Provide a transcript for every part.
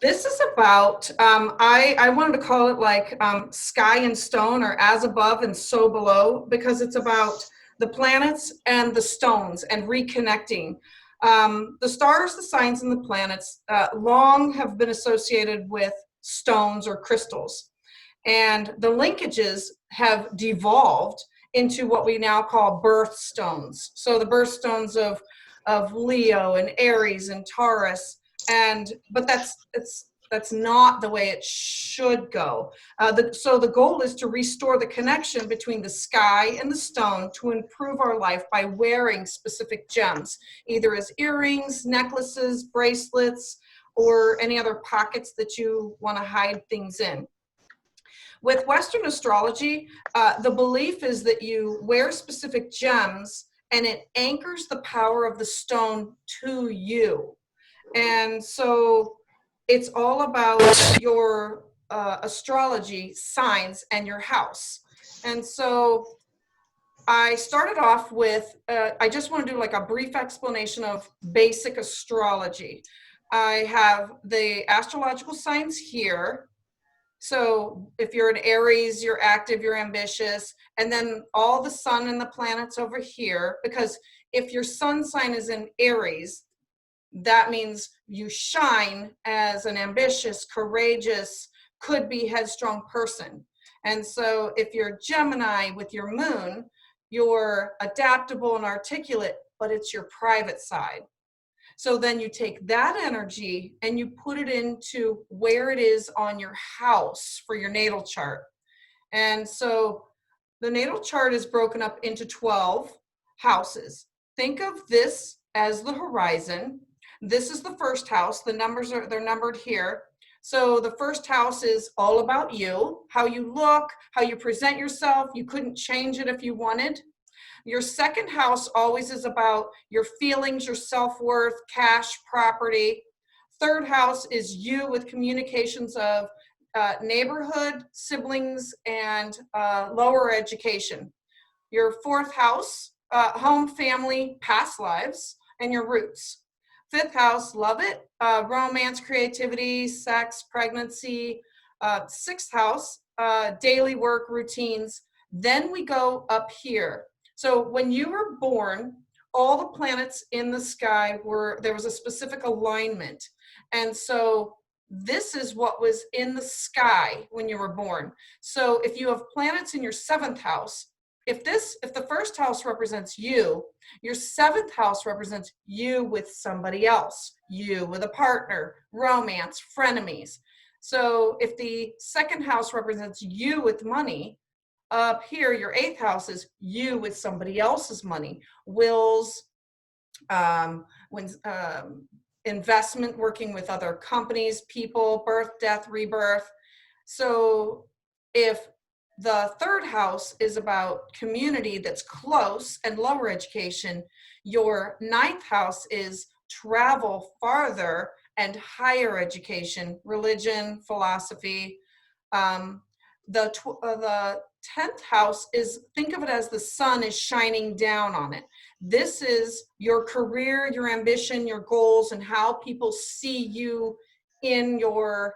This is about, I wanted to call it like sky and stone, or as above and so below, because it's about the planets and the stones and reconnecting. The stars, the signs, and the planets long have been associated with stones or crystals. And the linkages have devolved into what we now call birthstones. So the birthstones of Leo and Aries and Taurus, but that's not the way it should go. So the goal is to restore the connection between the sky and the stone to improve our life by wearing specific gems, either as earrings, necklaces, bracelets, or any other pockets that you want to hide things in. With Western astrology, the belief is that you wear specific gems and it anchors the power of the stone to you. And so it's all about your astrology signs and your house. And so I started off with, I just want to do like a brief explanation of basic astrology. I have the astrological signs here. So if you're an Aries, you're active, you're ambitious, and then all the sun and the planets over here, because if your sun sign is in Aries, that means you shine as an ambitious, courageous, could be headstrong person. And so if you're Gemini with your moon, you're adaptable and articulate, but it's your private side. So then you take that energy and you put it into where it is on your house for your natal chart. And so the natal chart is broken up into 12 houses. Think of this as the horizon. This is the first house. They're numbered here. So the first house is all about you, how you look, how you present yourself. You couldn't change it if you wanted. Your second house always is about your feelings, your self-worth, cash, property. Third house is you with communications of neighborhood, siblings, and lower education. Your fourth house, home, family, past lives, and your roots. Fifth house, love it, romance, creativity, sex, pregnancy. Sixth house, daily work, routines. Then we go up here. So when you were born, all the planets in the sky there was a specific alignment. And so this is what was in the sky when you were born. So if you have planets in your seventh house, if the first house represents you, your seventh house represents you with somebody else, you with a partner, romance, frenemies. So if the second house represents you with money, up here, your eighth house is you with somebody else's money, wills, investment, working with other companies, people, birth, death, rebirth. So if the third house is about community that's close and lower education, your ninth house is travel farther and higher education, religion, philosophy. The 10th house is, think of it as the sun is shining down on it. This is your career, your ambition, your goals, and how people see you in your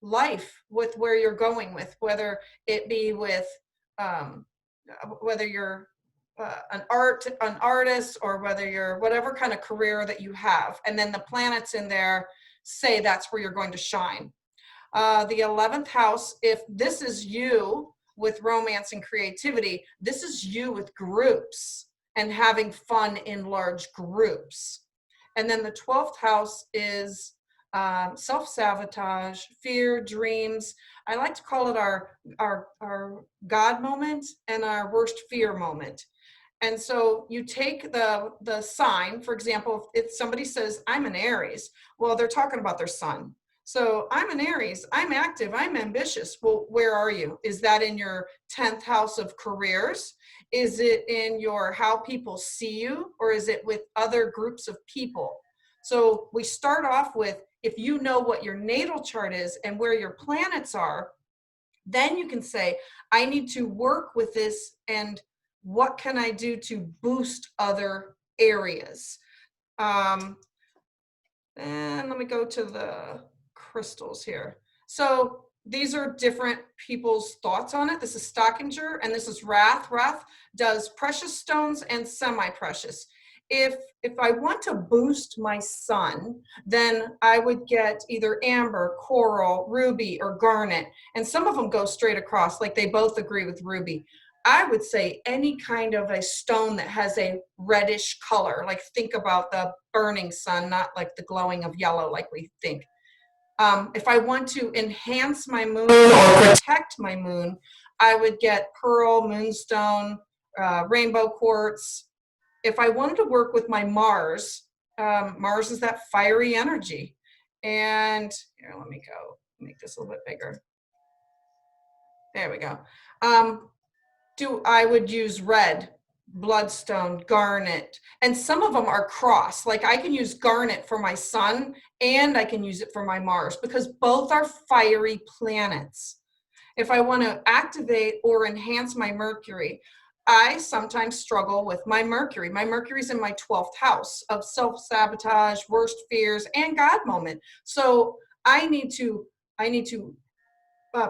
life, with where you're going with, whether it be with, whether you're an artist, or whether you're whatever kind of career that you have. And then the planets in there say that's where you're going to shine. The 11th house, if this is you with romance and creativity, this is you with groups and having fun in large groups. And then the 12th house is self-sabotage, fear, dreams. I like to call it our God moment and our worst fear moment. And so you take the sign, for example, if somebody says, I'm an Aries, well, they're talking about their sun. So I'm an Aries, I'm active, I'm ambitious. Well, where are you? Is that in your 10th house of careers? Is it in your how people see you? Or is it with other groups of people? So we start off with, if you know what your natal chart is and where your planets are, then you can say, I need to work with this, and what can I do to boost other areas? And let me go to crystals here. So these are different people's thoughts on it. This is Stockinger and this is Rath. Rath does precious stones and semi-precious. If I want to boost my sun, then I would get either amber, coral, ruby, or garnet. And some of them go straight across, like they both agree with ruby. I would say any kind of a stone that has a reddish color, like think about the burning sun, not like the glowing of yellow like we think. If I want to enhance my moon or protect my moon, I would get pearl, moonstone, rainbow quartz. If I wanted to work with my Mars, Mars is that fiery energy. And here, let me go make this a little bit bigger. There we go. I would use red, bloodstone, garnet, and some of them are cross. Like I can use garnet for my sun and I can use it for my Mars because both are fiery planets. If I want to activate or enhance my Mercury, I sometimes struggle with my Mercury. My Mercury's in my 12th house of self-sabotage, worst fears, and God moment. So I need to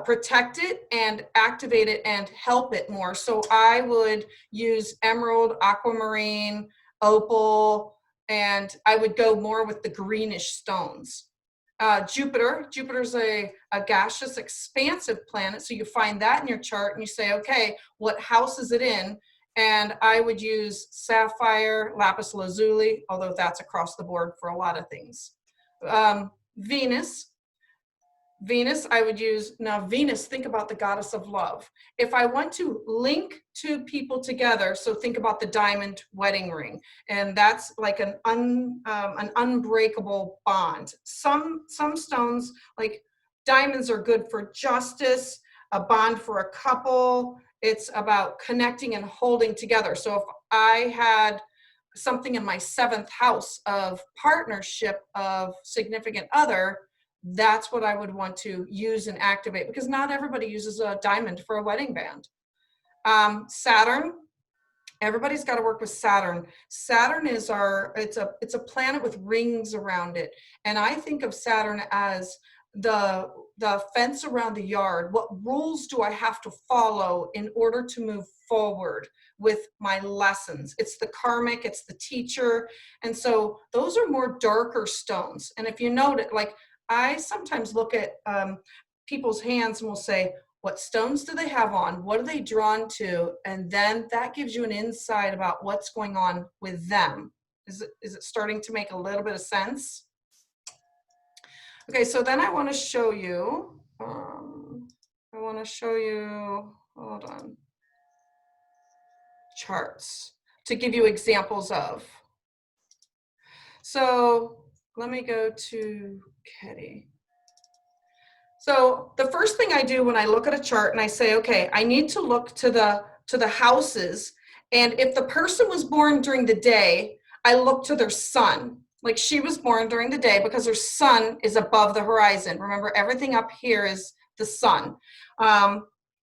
protect it and activate it and help it more. So I would use emerald, aquamarine, opal, and I would go more with the greenish stones. Jupiter's a gaseous, expansive planet. So you find that in your chart and you say, okay, what house is it in? And I would use sapphire, lapis lazuli, although that's across the board for a lot of things. Venus, I would use, now Venus, think about the goddess of love. If I want to link two people together, so think about the diamond wedding ring, and that's like an unbreakable bond. Some stones, like diamonds, are good for justice, a bond for a couple. It's about connecting and holding together. So if I had something in my 7th house of partnership of significant other, that's what I would want to use and activate, because not everybody uses a diamond for a wedding band. Saturn, everybody's got to work with Saturn. Saturn is it's a planet with rings around it. And I think of Saturn as the fence around the yard. What rules do I have to follow in order to move forward with my lessons? It's the karmic, it's the teacher. And so those are more darker stones. And if you note it, like, I sometimes look at people's hands and will say, what stones do they have on? What are they drawn to? And then that gives you an insight about what's going on with them. Is it starting to make a little bit of sense? Okay, so then I want to show you, hold on, charts to give you examples of. So let me go to Ketty. So the first thing I do when I look at a chart and I say, okay, I need to look to the houses. And if the person was born during the day, I look to their sun. Like she was born during the day because her sun is above the horizon. Remember, everything up here is the sun.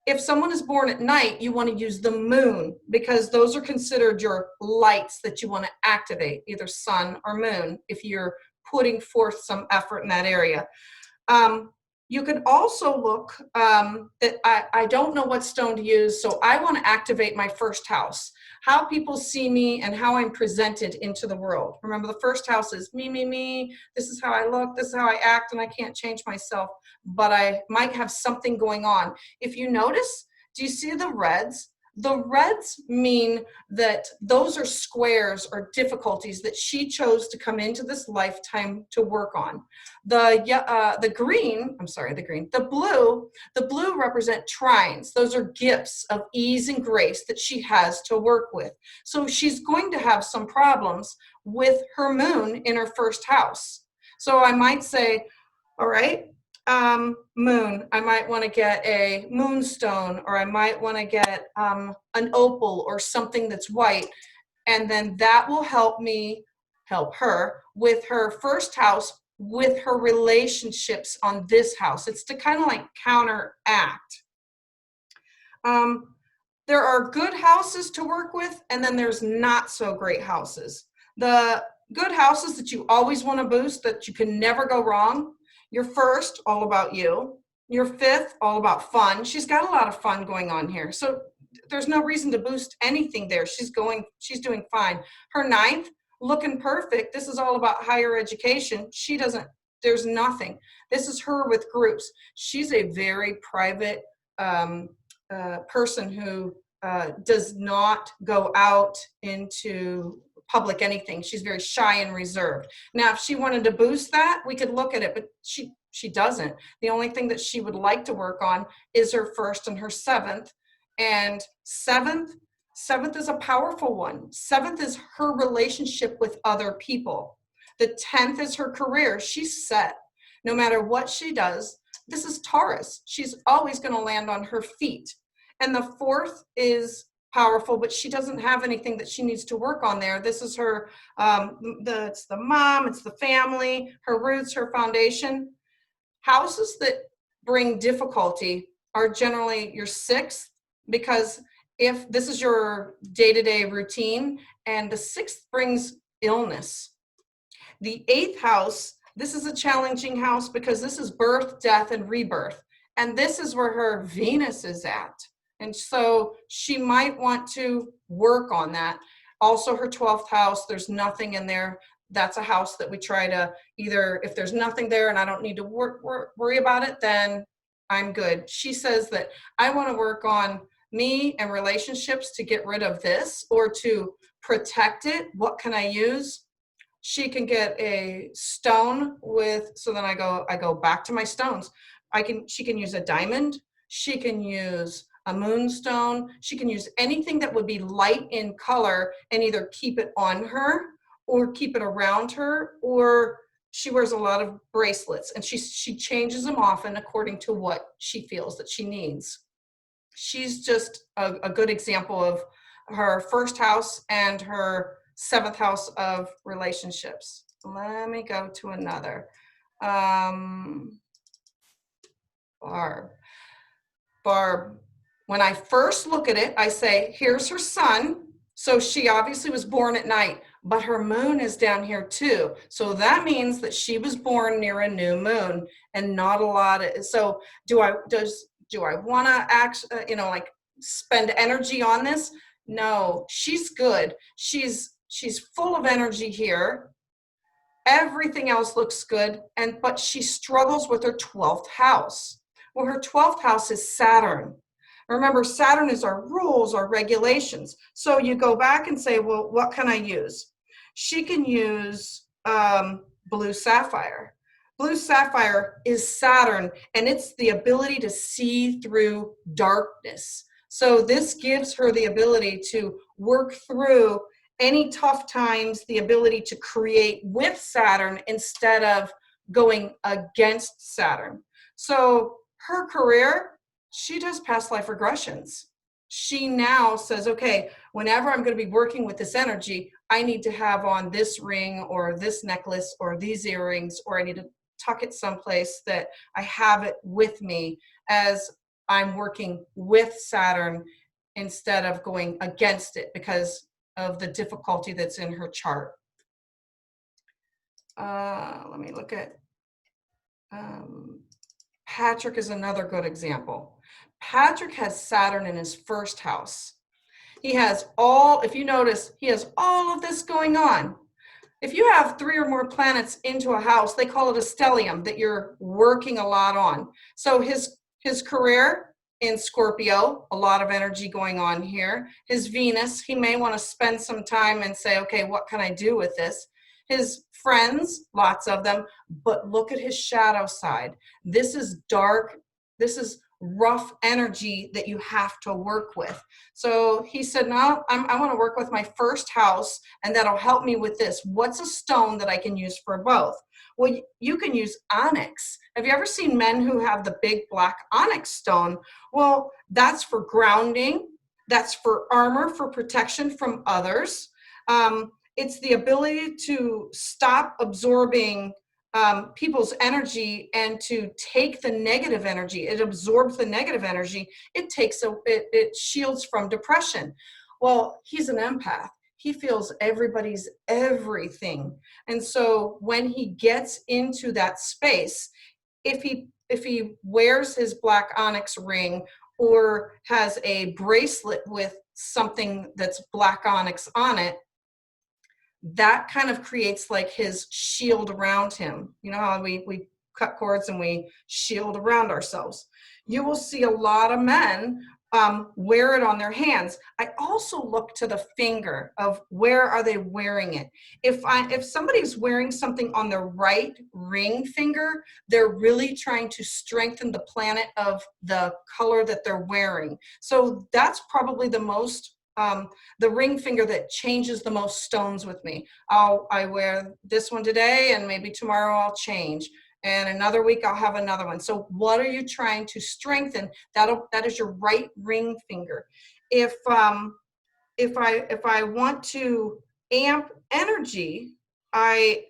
If someone is born at night, you want to use the moon because those are considered your lights that you want to activate, either sun or moon, if you're putting forth some effort in that area. You could also look that I don't know what stone to use, so I want to activate my first house. How people see me and how I'm presented into the world. Remember, the first house is me, me, me. This is how I look. This is how I act, and I can't change myself, but I might have something going on. If you notice, do you see the reds? The reds mean that those are squares or difficulties that she chose to come into this lifetime to work on. The blue represent trines. Those are gifts of ease and grace that she has to work with. So she's going to have some problems with her moon in her first house. So I might say, all right, moon, I might want to get a moonstone, or I might want to get an opal or something that's white. And then that will help me help her with her first house, with her relationships on this house. It's to kind of like counteract. There are good houses to work with, and then there's not so great houses. The good houses that you always want to boost, that you can never go wrong, Your first, all about you. Your fifth, all about fun. She's got a lot of fun going on here. So there's no reason to boost anything there. She's doing fine. Her ninth, looking perfect. This is all about higher education. There's nothing. This is her with groups. She's a very private person who does not go out into public anything. She's very shy and reserved. Now, if she wanted to boost that, we could look at it, but she doesn't. The only thing that she would like to work on is her first and her seventh. And seventh is a powerful one. Seventh is her relationship with other people. The 10th is her career. She's set. No matter what she does, this is Taurus. She's always going to land on her feet. And the fourth is powerful, but she doesn't have anything that she needs to work on there. This is her, it's the mom, it's the family, her roots, her foundation. Houses that bring difficulty are generally your sixth, because if this is your day-to-day routine, and the sixth brings illness. The eighth house, this is a challenging house because this is birth, death, and rebirth. And this is where her Venus is at. And so she might want to work on that. Also, her 12th house, there's nothing in there. That's a house that we try to either, if there's nothing there and I don't need to worry about it, then I'm good. She says that I want to work on me and relationships to get rid of this or to protect it. What can I use? She can get a stone with, so then I go back to my stones. She can use a diamond. She can use a moonstone. She can use anything that would be light in color and either keep it on her or keep it around her, or she wears a lot of bracelets and she changes them often according to what she feels that she needs. She's just a good example of her first house and her seventh house of relationships. Let me go to another. Barb. When I first look at it, I say, here's her sun. So she obviously was born at night, but her moon is down here too. So that means that she was born near a new moon and not a lot of, so do I want to spend energy on this? No, she's good. She's full of energy here. Everything else looks good, but she struggles with her 12th house. Well, her 12th house is Saturn. Remember, Saturn is our rules, our regulations. So you go back and say, well, what can I use? She can use blue sapphire. Blue sapphire is Saturn, and it's the ability to see through darkness. So this gives her the ability to work through any tough times, the ability to create with Saturn instead of going against Saturn. So her career, she does past life regressions. She now says, okay, whenever I'm going to be working with this energy, I need to have on this ring or this necklace or these earrings, or I need to tuck it someplace that I have it with me as I'm working with Saturn instead of going against it because of the difficulty that's in her chart. Let me look at Patrick is another good example. Patrick has Saturn in his first house. He has if you notice, he has all of this going on. If you have 3 or more planets into a house, they call it a stellium that you're working a lot on. So his career in Scorpio, a lot of energy going on here. His Venus, he may want to spend some time and say, okay, what can I do with this? His friends, lots of them, but look at his shadow side. This is dark. This is rough energy that you have to work with. So he said, no, I want to work with my first house, and that'll help me with this. What's a stone that I can use for both? Well, you can use onyx. Have you ever seen men who have the big black onyx stone? Well, that's for grounding. That's for armor, for protection from others. It's the ability to stop absorbing people's energy and to take the negative energy. It absorbs the negative energy. It shields from depression. Well, he's an empath. He feels everybody's everything. And so when he gets into that space, if he wears his black onyx ring or has a bracelet with something that's black onyx on it, that kind of creates like his shield around him. You know how we cut cords and we shield around ourselves. You will see a lot of men wear it on their hands. I also look to the finger of where are they wearing it. If somebody's wearing something on their right ring finger, they're really trying to strengthen the planet of the color that they're wearing. So that's probably the most the ring finger that changes the most stones with me. I wear this one today and maybe tomorrow I'll change. And another week I'll have another one. So what are you trying to strengthen? That is your right ring finger. If I want to amp energy, I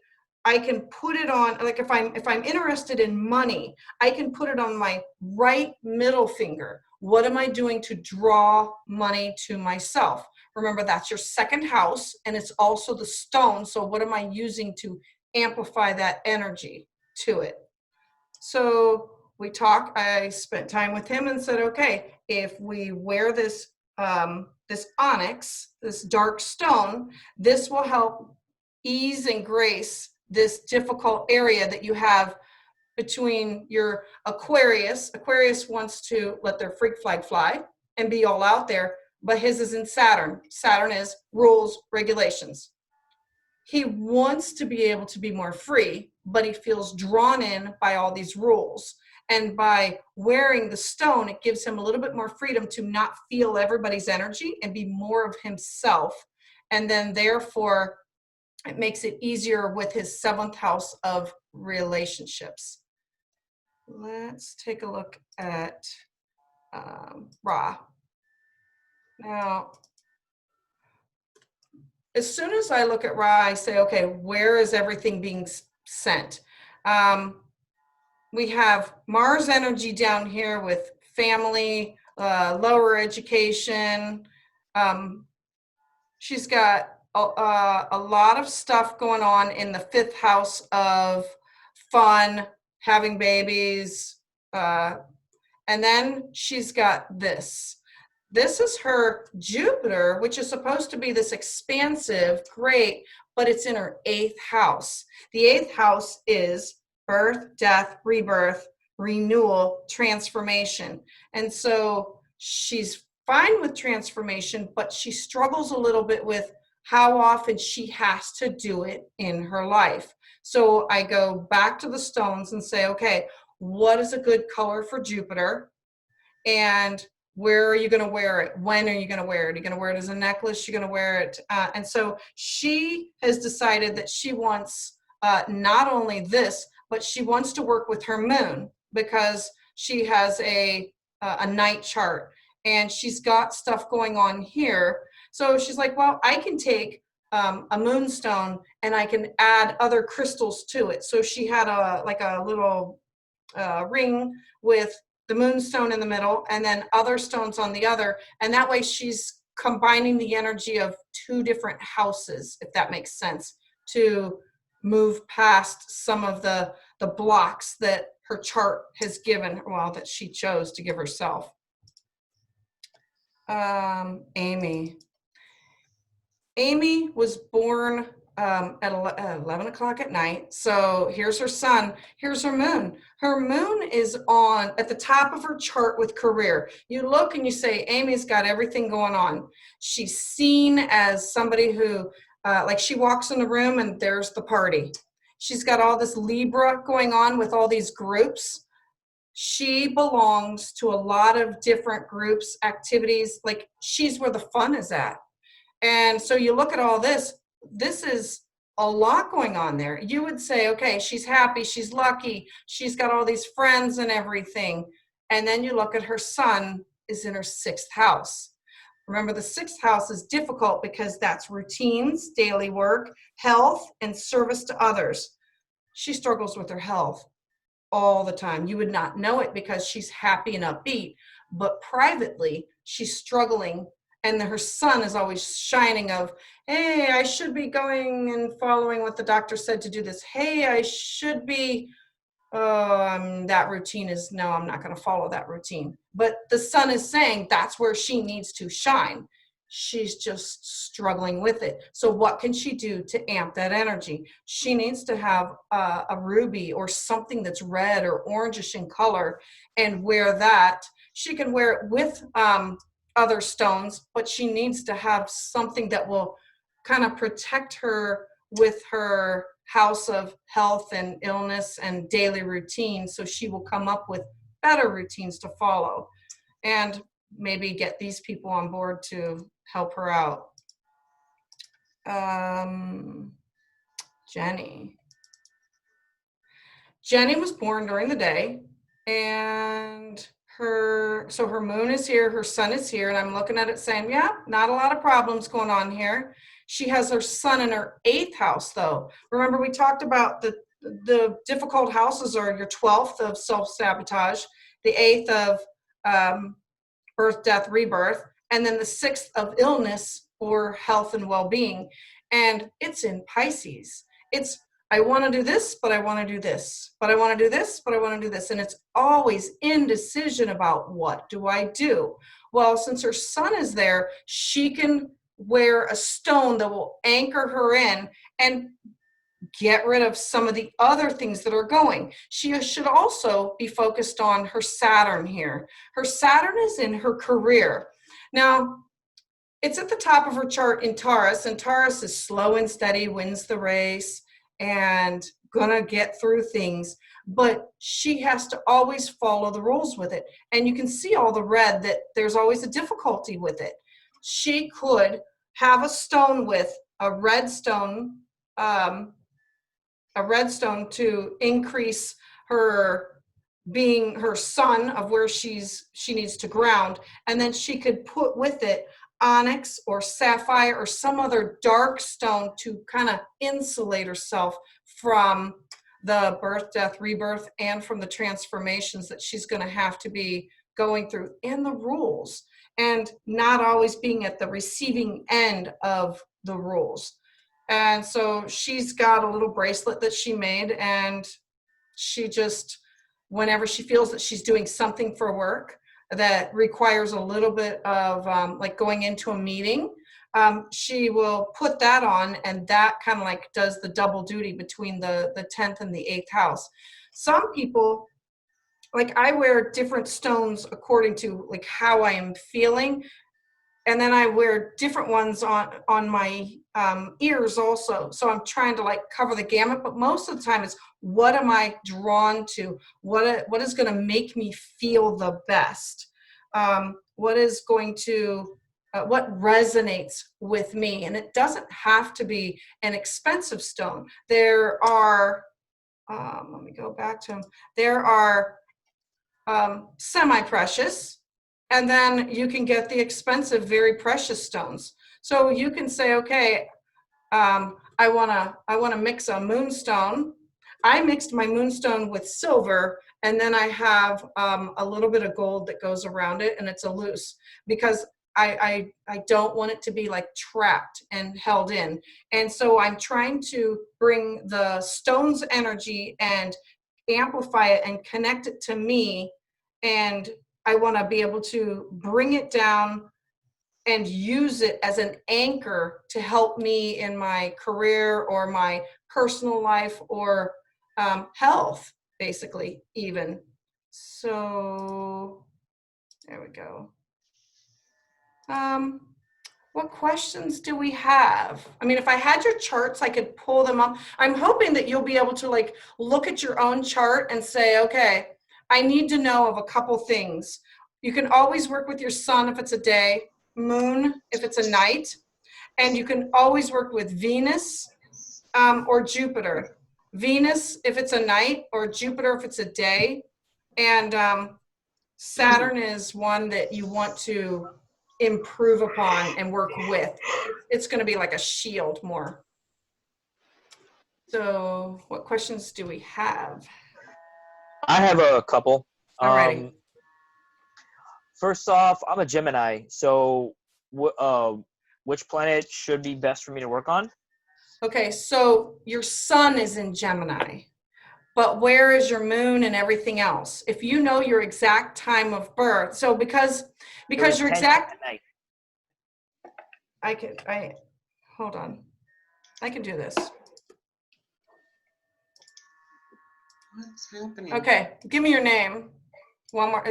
can put it on, like if I'm interested in money, I can put it on my right middle finger. What am I doing to draw money to myself? Remember, that's your second house, and it's also the stone. So what am I using to amplify that energy to it? So I spent time with him and said, okay, if we wear this this onyx, this dark stone, this will help ease and grace this difficult area that you have between your Aquarius. Aquarius wants to let their freak flag fly and be all out there, but his is in Saturn. Saturn is rules, regulations. He wants to be able to be more free, but he feels drawn in by all these rules. And by wearing the stone, it gives him a little bit more freedom to not feel everybody's energy and be more of himself. And then therefore, it makes it easier with his seventh house of relationships. Let's take a look at Ra. Now, as soon as I look at Ra, I say, okay, where is everything being sent? We have Mars energy down here with family, lower education. She's got a lot of stuff going on in the fifth house of fun, having babies. And then she's got this. This is her Jupiter, which is supposed to be this expansive, great, but it's in her eighth house. The eighth house is birth, death, rebirth, renewal, transformation. And so she's fine with transformation, but she struggles a little bit with how often she has to do it in her life. So I go back to the stones and say, okay, what is a good color for Jupiter? And where are you going to wear it? When are you going to wear it? Are you going to wear it as a necklace? You're going to wear it. And so she has decided that she wants not only this, but she wants to work with her moon because she has a night chart and she's got stuff going on here. So she's like, well, I can take a moonstone and I can add other crystals to it. So she had a little ring with the moonstone in the middle and then other stones on the other. And that way she's combining the energy of two different houses, if that makes sense, to move past some of the blocks that her chart has given, well, that she chose to give herself. Amy was born at 11 o'clock at night. So here's her sun, here's her moon. Her moon is at the top of her chart with career. You look and you say, Amy's got everything going on. She's seen as somebody who, like she walks in the room and there's the party. She's got all this Libra going on with all these groups. She belongs to a lot of different groups, activities, like she's where the fun is at. And so you look at all this is a lot going on there. You would say, okay, she's happy, she's lucky, she's got all these friends and everything. And then you look at her sun is in her sixth house. Remember, the sixth house is difficult because that's routines, daily work, health, and service to others. She struggles with her health all the time. You would not know it because she's happy and upbeat, but privately, she's struggling. And her sun is always shining of, hey, I should be going and following what the doctor said to do this. Hey, I should be that routine is, no, I'm not going to follow that routine. But the sun is saying that's where she needs to shine. She's just struggling with it. So what can she do to amp that energy? She needs to have a ruby or something that's red or orangish in color and wear that. She can wear it with other stones, but she needs to have something that will kind of protect her with her house of health and illness and daily routine, so she will come up with better routines to follow and maybe get these people on board to help her out. Jenny was born during the day, and her moon is here, her sun is here, and I'm looking at it saying, yeah, not a lot of problems going on here. She has her sun in her 8th house, though. Remember, we talked about the difficult houses are your 12th of self-sabotage, the 8th of birth, death, rebirth, and then the 6th of illness or health and well-being. And it's in Pisces. It's, I want to do this, but I want to do this, but I want to do this, but I want to do this. And it's always indecision about what do I do? Well, since her sun is there, she can wear a stone that will anchor her in and get rid of some of the other things that are going. She should also be focused on her Saturn here. Her Saturn is in her career. Now, it's at the top of her chart in Taurus, and Taurus is slow and steady, wins the race, and gonna get through things, but she has to always follow the rules with it. And you can see all the red that there's always a difficulty with it. She could have a stone with a red stone to increase her being her sun of where she needs to ground, and then she could put with it onyx or sapphire or some other dark stone to kind of insulate herself from the birth, death, rebirth, and from the transformations that she's going to have to be going through, and the rules, and not always being at the receiving end of the rules. And so she's got a little bracelet that she made, and she just, whenever she feels that she's doing something for work that requires a little bit of like going into a meeting, she will put that on, and that kind of like does the double duty between the 10th and the 8th house. Some people, like, I wear different stones according to like how I am feeling. And then I wear different ones on my ears also. So I'm trying to like cover the gamut, but most of the time it's what am I drawn to? What is going to make me feel the best? What is going to, what resonates with me? And it doesn't have to be an expensive stone. There are, let me go back to them. There are semi-precious, and then you can get the expensive, very precious stones. So you can say, okay, I wanna mix a moonstone. I mixed my moonstone with silver, and then I have a little bit of gold that goes around it, and it's a loose, because I don't want it to be like trapped and held in. And so I'm trying to bring the stone's energy and amplify it and connect it to me, and I want to be able to bring it down and use it as an anchor to help me in my career or my personal life or health, basically, even. So there we go. What questions do we have? I mean, if I had your charts, I could pull them up. I'm hoping that you'll be able to like look at your own chart and say, okay, I need to know of a couple things. You can always work with your sun if it's a day, moon if it's a night, and you can always work with Venus or Jupiter. Venus if it's a night, or Jupiter if it's a day. And Saturn is one that you want to improve upon and work with. It's going to be like a shield more. So what questions do we have? I have a couple. Alrighty. First off, I'm a Gemini, so which planet should be best for me to work on? Okay, so your sun is in Gemini, but where is your moon and everything else? If you know your exact time of birth, so because your 10 exact, at night. hold on, I can do this. What's happening? Okay, give me your name. One more.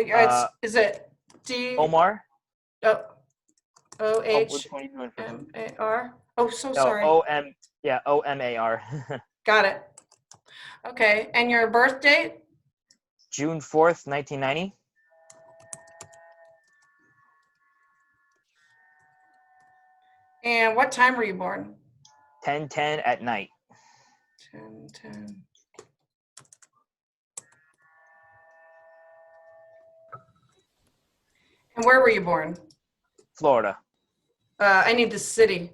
Is it D? Omar. Oh, O Oh, H which one are you doing first? M A R. Oh, so No, sorry. O-M. Yeah, O-M-A-R. Got it. Okay, and your birth date? June 4th, 1990. And what time were you born? 10:10 at night. 10:10. And where were you born? Florida. I need the city.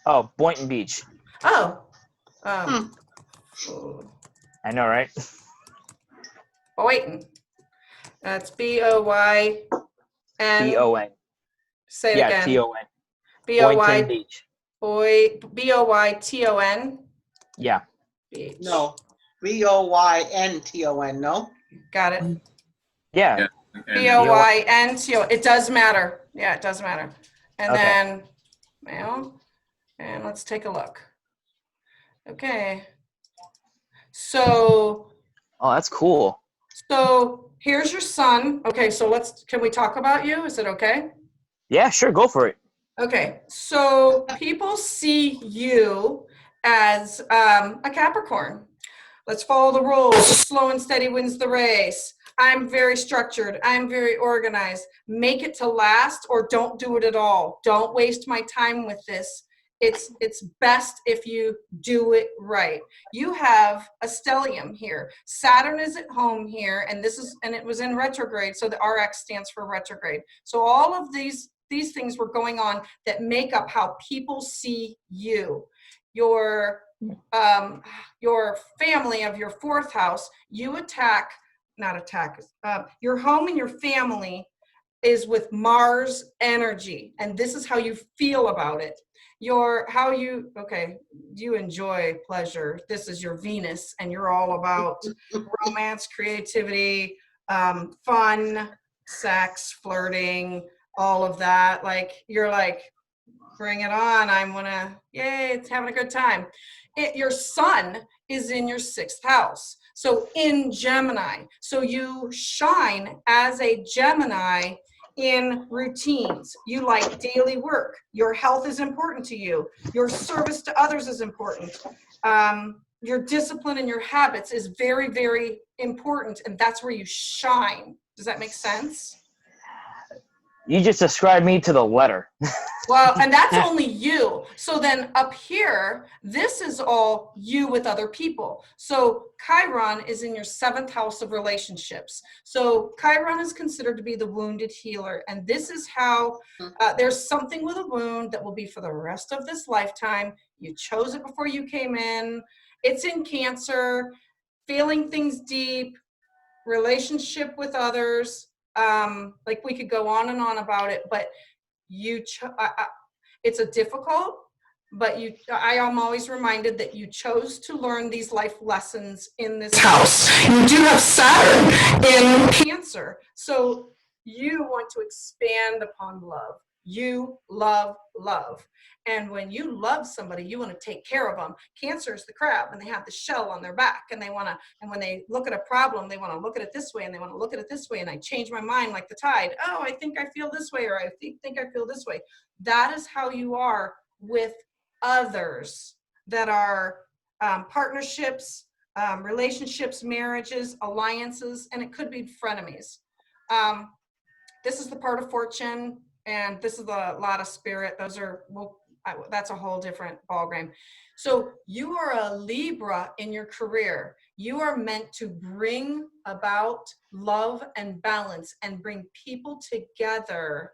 Oh, Boynton Beach. Oh. I know, right? Boynton. That's B-O-Y-N. B-O-N. Say it Yeah, again. T-O-N. B-O-Y. Boynton Beach. B-O-Y-T-O-N. Yeah. Beach. No. Boynton. No. Got it. Yeah. B-O-Y-N-T-O. It does matter. Yeah, it does matter. And Okay. then male. And let's take a look. Okay. So Oh, that's cool. here's your sun. Okay, so can we talk about you? Is it okay? Yeah, sure. Go for it. Okay, so people see you as a Capricorn. Let's follow the rules. Slow and steady wins the race. I'm very structured. I'm very organized. Make it to last or don't do it at all. Don't waste my time with this. It's best if you do it right. You have a stellium here. Saturn is at home here, and it was in retrograde, so the RX stands for retrograde. So all of these things were going on that make up how people see you. Your family of your fourth house, your home and your family is with Mars energy, and this is how you feel about it. You enjoy pleasure. This is your Venus, and you're all about romance, creativity, fun, sex, flirting, all of that. Like, you're like, bring it on. Yay, it's having a good time. Your sun is in your sixth house. So in Gemini. So you shine as a Gemini in routines. You like daily work. Your health is important to you. Your service to others is important. Your discipline and your habits is very, very important. And that's where you shine. Does that make sense? You just described me to the letter. Well, and that's only you. So then up here, this is all you with other people. So Chiron is in your seventh house of relationships. So Chiron is considered to be the wounded healer. And this is how there's something with a wound that will be for the rest of this lifetime. You chose it before you came in. It's in Cancer, feeling things deep, relationship with others. Like, we could go on and on about it, but it's a difficult, but I am always reminded that you chose to learn these life lessons in this house. You do have Saturn in Cancer, so you want to expand upon love. You love love. And when you love somebody, you want to take care of them. Cancer is the crab, and they have the shell on their back, and when they look at a problem, they want to look at it this way, and they want to look at it this way, and I change my mind like the tide. Oh, I think I feel this way, or I think I feel this way. That is how you are with others that are partnerships, relationships, marriages, alliances, and it could be frenemies. This is the part of fortune, and this is a lot of spirit. That's a whole different ballgame. So you are a Libra in your career. You are meant to bring about love and balance and bring people together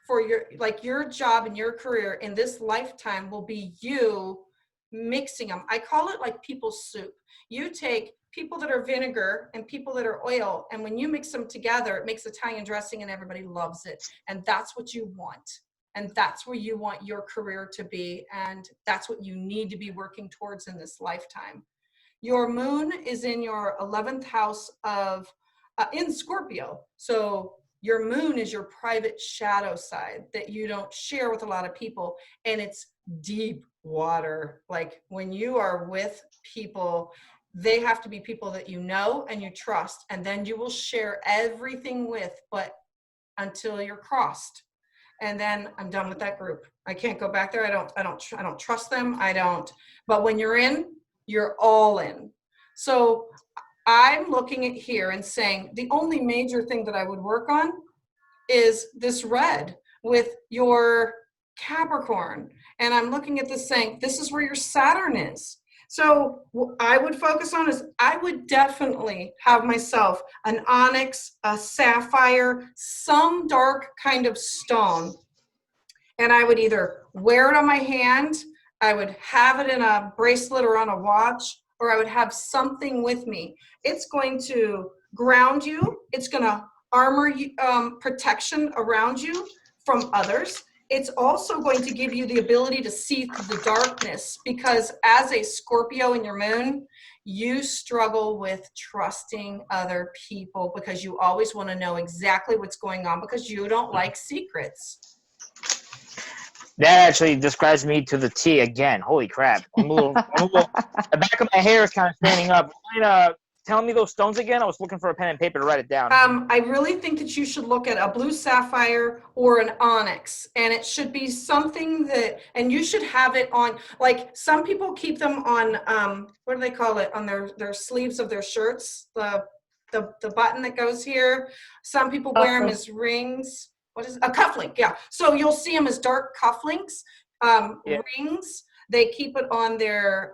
for your job and your career in this lifetime will be you mixing them. I call it like people's soup. You take people that are vinegar and people that are oil, and when you mix them together, it makes Italian dressing and everybody loves it. And that's what you want. And that's where you want your career to be. And that's what you need to be working towards in this lifetime. your moon is in your 11th house of in Scorpio. So your moon is your private shadow side that you don't share with a lot of people, and it's deep water. Like when you are with people, they have to be people that you know and you trust, and then you will share everything with, but until you're crossed. And then I'm done with that group. I can't go back there. I don't trust them. But when you're in, you're all in. So I'm looking at here and saying the only major thing that I would work on is this red with your Capricorn. And I'm looking at this saying, this is where your Saturn is. So what I would focus on is I would definitely have myself an onyx, a sapphire, some dark kind of stone. And I would either wear it on my hand, I would have it in a bracelet or on a watch, or I would have something with me. It's going to ground you. It's going to armor you, protection around you from others. It's also going to give you the ability to see through the darkness, because as a Scorpio in your moon, you struggle with trusting other people because you always want to know exactly what's going on because you don't like secrets. That actually describes me to the T again. Holy crap. The back of my hair is kind of standing up. Tell me those stones again? I was looking for a pen and paper to write it down. I really think that you should look at a blue sapphire or an onyx, and it should be something that, and you should have it on, like some people keep them on, what do they call it, on their sleeves of their shirts, the button that goes here. Some people wear them as rings. What is it? A cufflink? Yeah. So you'll see them as dark cufflinks, rings. They keep it on their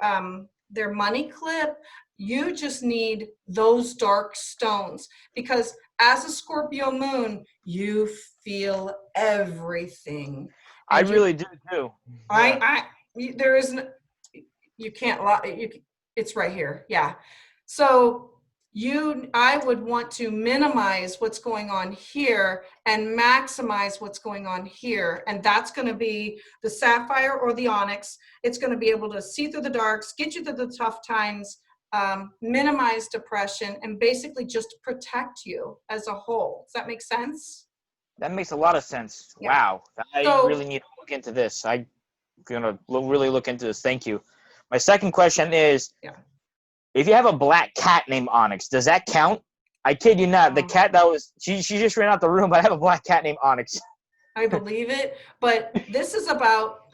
money clip. You just need those dark stones because as a Scorpio moon, you feel everything. I really do too. There isn't. You can't lie. It's right here. Yeah. So I would want to minimize what's going on here and maximize what's going on here. And that's going to be the sapphire or the onyx. It's going to be able to see through the darks, get you through the tough times, minimize depression, and basically just protect you as a whole. Does that make sense? That makes a lot of sense. Yeah. Wow. I really need to look into this. I'm going to really look into this. Thank you. My second question is, if you have a black cat named Onyx, does that count? I kid you not. The cat that was, she just ran out the room, but I have a black cat named Onyx. I believe it. But this is about,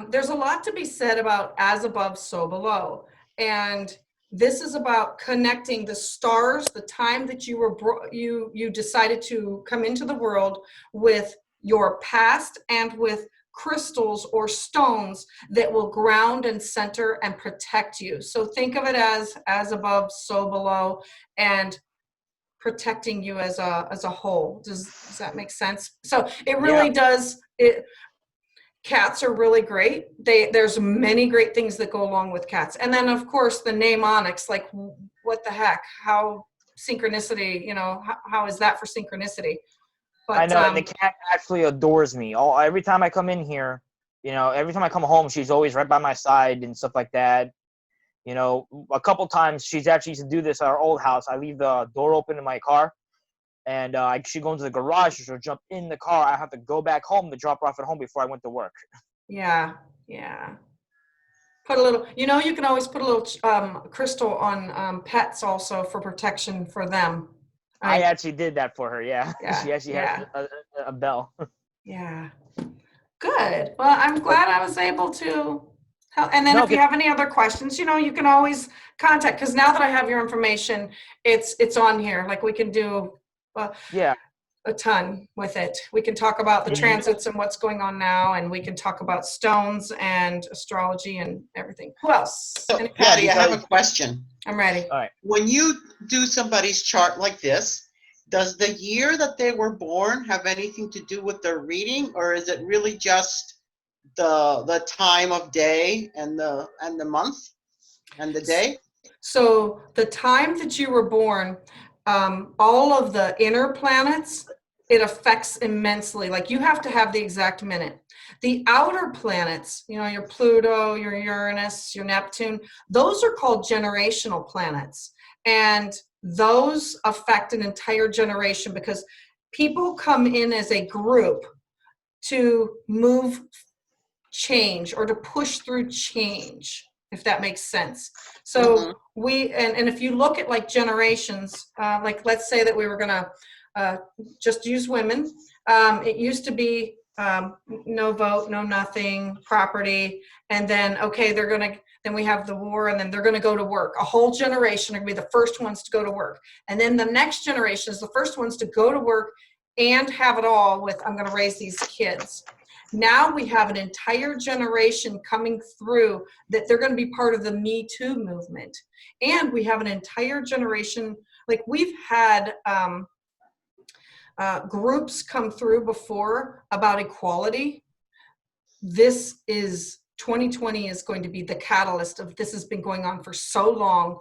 there's a lot to be said about as above, so below. And this is about connecting the stars, the time that you were you decided to come into the world, with your past and with crystals or stones that will ground and center and protect you. So think of it as above, so below, and protecting you as a whole. Does that make sense? So it really does. Cats are really great. There's many great things that go along with cats. And then of course the name Onyx, like what the heck, how synchronicity, how is that for synchronicity? But, I know, and the cat actually adores me. Every time I come in here, every time I come home, she's always right by my side and stuff like that. A couple times she's actually used to do this at our old house. I leave the door open in my car, and she go into the garage, she'll jump in the car. I have to go back home to drop her off at home before I went to work. Yeah. Put a little, you can always put a little crystal on pets also for protection for them. I actually did that for her, yeah. She actually has a bell. Yeah. Good. Well, I'm glad I was able to help. And then if you have any other questions, you can always contact, because now that I have your information, it's on here. Like we can do a ton with it. We can talk about the transits and what's going on now, and we can talk about stones and astrology and everything. Who else? So, Patty, I have a question. I'm ready. All right. When you do somebody's chart like this, does the year that they were born have anything to do with their reading, or is it really just the time of day and the month and the day? So the time that you were born, all of the inner planets it affects immensely. Like you have to have the exact minute. The outer planets, you know, your Pluto, your Uranus, your Neptune, those are called generational planets. And those affect an entire generation because people come in as a group to move change or to push through change, if that makes sense. So and if you look at like generations, like let's say that we were gonna just use women. It used to be no vote, no nothing, property, and then okay, then we have the war, and then they're gonna go to work. A whole generation are gonna be the first ones to go to work, and then the next generation is the first ones to go to work and have it all with I'm gonna raise these kids. Now we have an entire generation coming through that they're going to be part of the Me Too movement. And we have an entire generation, like we've had groups come through before about equality. This is 2020 is going to be the catalyst of this. Has been going on for so long.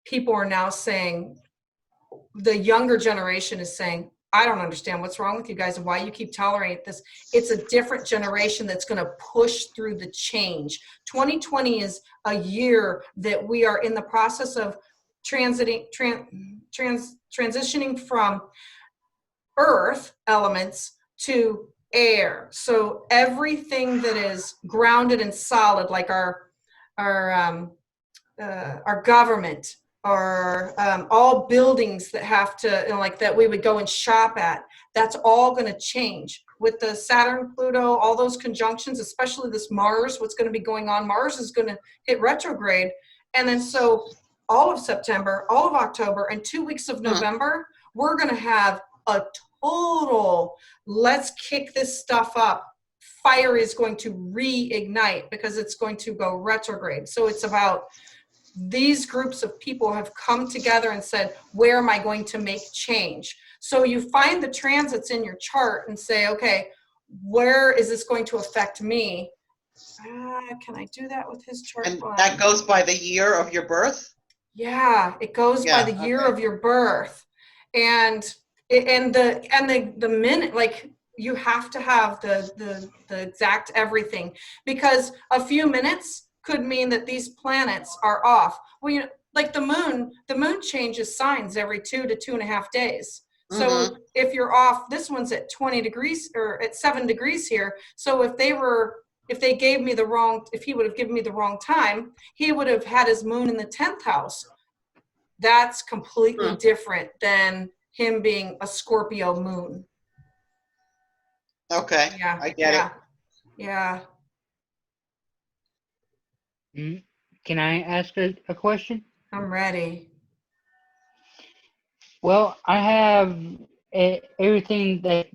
People are now saying, the younger generation is saying, I don't understand what's wrong with you guys and why you keep tolerating this. It's a different generation that's going to push through the change. 2020 is a year that we are in the process of transitioning from earth elements to air. So everything that is grounded and solid, like our government, or all buildings that have to, you know, like that we would go and shop at, that's all going to change with the Saturn, Pluto, all those conjunctions, especially this Mars, what's going to be going on. Mars is going to hit retrograde. And then so all of September, all of October, and 2 weeks of November, we're going to have a total, let's kick this stuff up. Fire is going to reignite because it's going to go retrograde. So it's about these groups of people have come together and said, where am I going to make change? So you find the transits in your chart and say, okay, where is this going to affect me? Can I do that with his chart? And that goes by the year of your birth? Yeah, it goes by the year of your birth. And the minute, like you have to have the exact everything, because a few minutes could mean that these planets are off. Well, you know, like the moon changes signs every 2 to 2.5 days. So if you're off, this one's at 20 degrees or at 7 degrees here. So if they gave me the wrong, if he would have given me the wrong time, he would have had his moon in the 10th house. That's completely different than him being a Scorpio moon. Okay. Yeah. I get it. Yeah. Can I ask a question? I'm ready. Well, I have everything that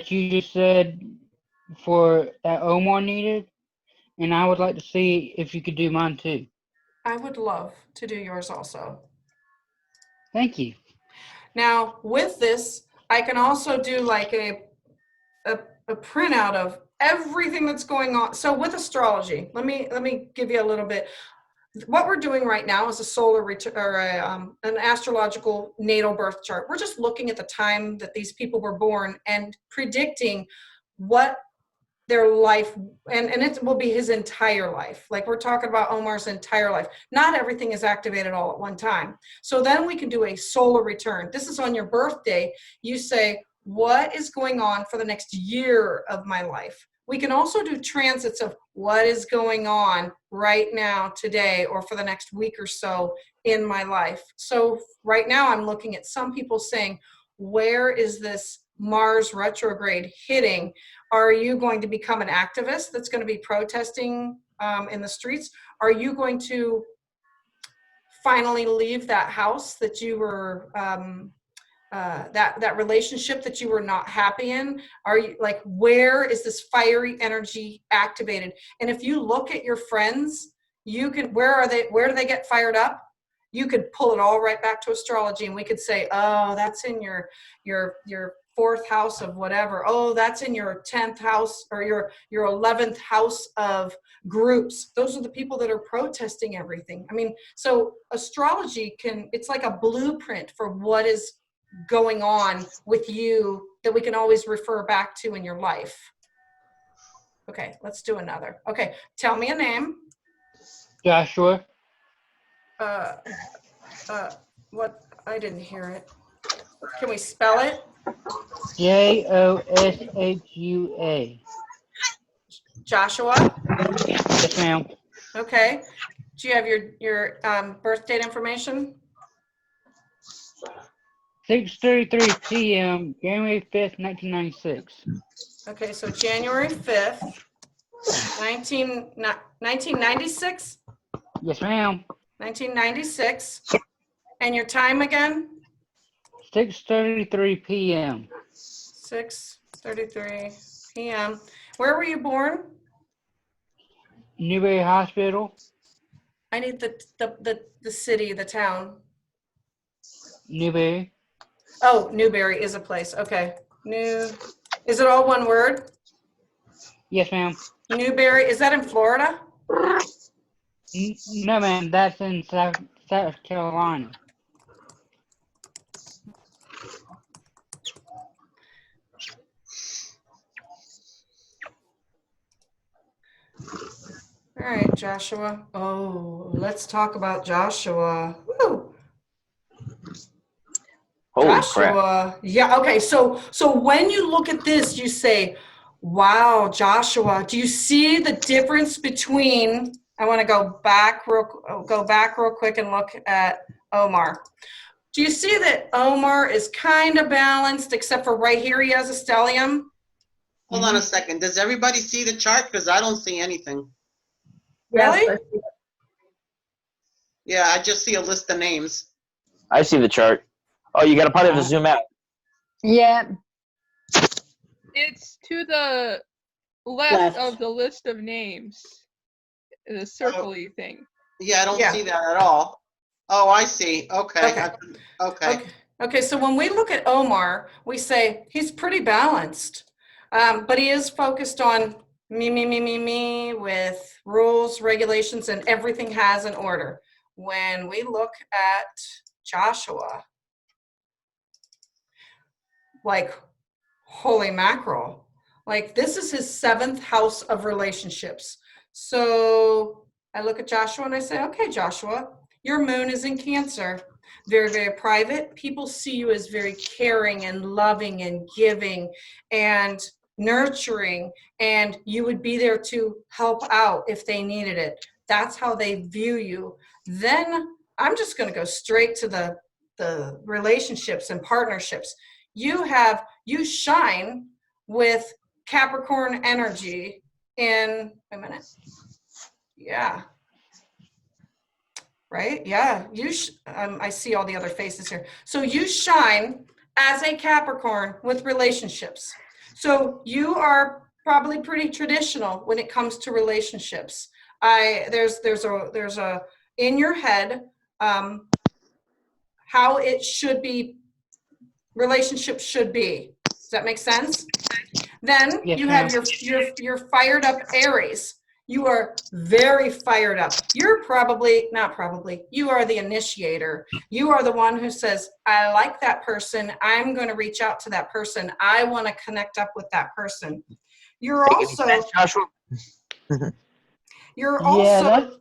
you just said for that Omar needed, and I would like to see if you could do mine too. I would love to do yours also. Thank you. Now, with this, I can also do like a printout of everything that's going on. So with astrology, let me give you a little bit. What we're doing right now is a solar return, or an astrological natal birth chart. We're just looking at the time that these people were born and predicting what their life, and it will be his entire life. Like we're talking about Omar's entire life. Not everything is activated all at one time. So then we can do a solar return. This is on your birthday. You say, what is going on for the next year of my life? We can also do transits of what is going on right now, today, or for the next week or so in my life. So right now I'm looking at some people saying, where is this Mars retrograde hitting? Are you going to become an activist that's going to be protesting in the streets? Are you going to finally leave that house that you were that relationship that you were not happy in? Are you like, where is this fiery energy activated? And if you look at your friends, you can, where do they get fired up? You could pull it all right back to astrology, and we could say, oh, that's in your 4th house of whatever. Oh, that's in your 10th house or your 11th house of groups. Those are the people that are protesting everything. I mean, so astrology it's like a blueprint for what is going on with you that we can always refer back to in your life. Okay, let's do another. Okay, tell me a name. Joshua. What? I didn't hear it. Can we spell it? Joshua. Joshua. Yes, ma'am. Okay. Do you have your birth date information? 6:33 p.m. January 5th, 1996. Okay, so January 5th, 1996? Yes, ma'am. 1996. And your time again? 6:33 p.m. 6:33 p.m. Where were you born? Newberry Hospital. I need the city, the town. Newberry. Oh, Newberry is a place. Okay. Is it all one word? Yes, ma'am. Newberry, is that in Florida? No, ma'am. That's in South Carolina. All right, Joshua. Oh, let's talk about Joshua. Woo. Holy Joshua. crap. Yeah, okay. So when you look at this, you say, wow, Joshua, do you see the difference between, I want to go back real quick and look at Omar. Do you see that Omar is kind of balanced, except for right here he has a stellium? Hold on a second. Does everybody see the chart? Because I don't see anything. Really? Yes, Yeah, I just see a list of names. I see the chart. Oh, you got to probably have to zoom out. yeah. It's to the left of the list of names. The circle-y thing. Yeah, I don't Yeah. see that at all. Oh, I see. Okay. Okay. Okay. Okay, so when we look at Omar, we say he's pretty balanced, but he is focused on me with rules, regulations, and everything has an order. When we look at Joshua, like, holy mackerel, like this is his 7th house of relationships. So I look at Joshua and I say, okay, Joshua, your moon is in Cancer. Very, very private. People see you as very caring and loving and giving and nurturing, and you would be there to help out if they needed it. That's how they view you. Then I'm just going to go straight to the relationships and partnerships. You shine with Capricorn energy in, wait a minute. Yeah. Right? Yeah. I see all the other faces here. So you shine as a Capricorn with relationships. So you are probably pretty traditional when it comes to relationships. There's a in your head how it should be, relationships should be. Does that make sense? Then Yes, you ma'am. have your fired up Aries. You are very fired up. You're you are the initiator. You are the one who says, I like that person. I'm going to reach out to that person. I want to connect up with that person. You're also, Joshua? you're Yeah, also,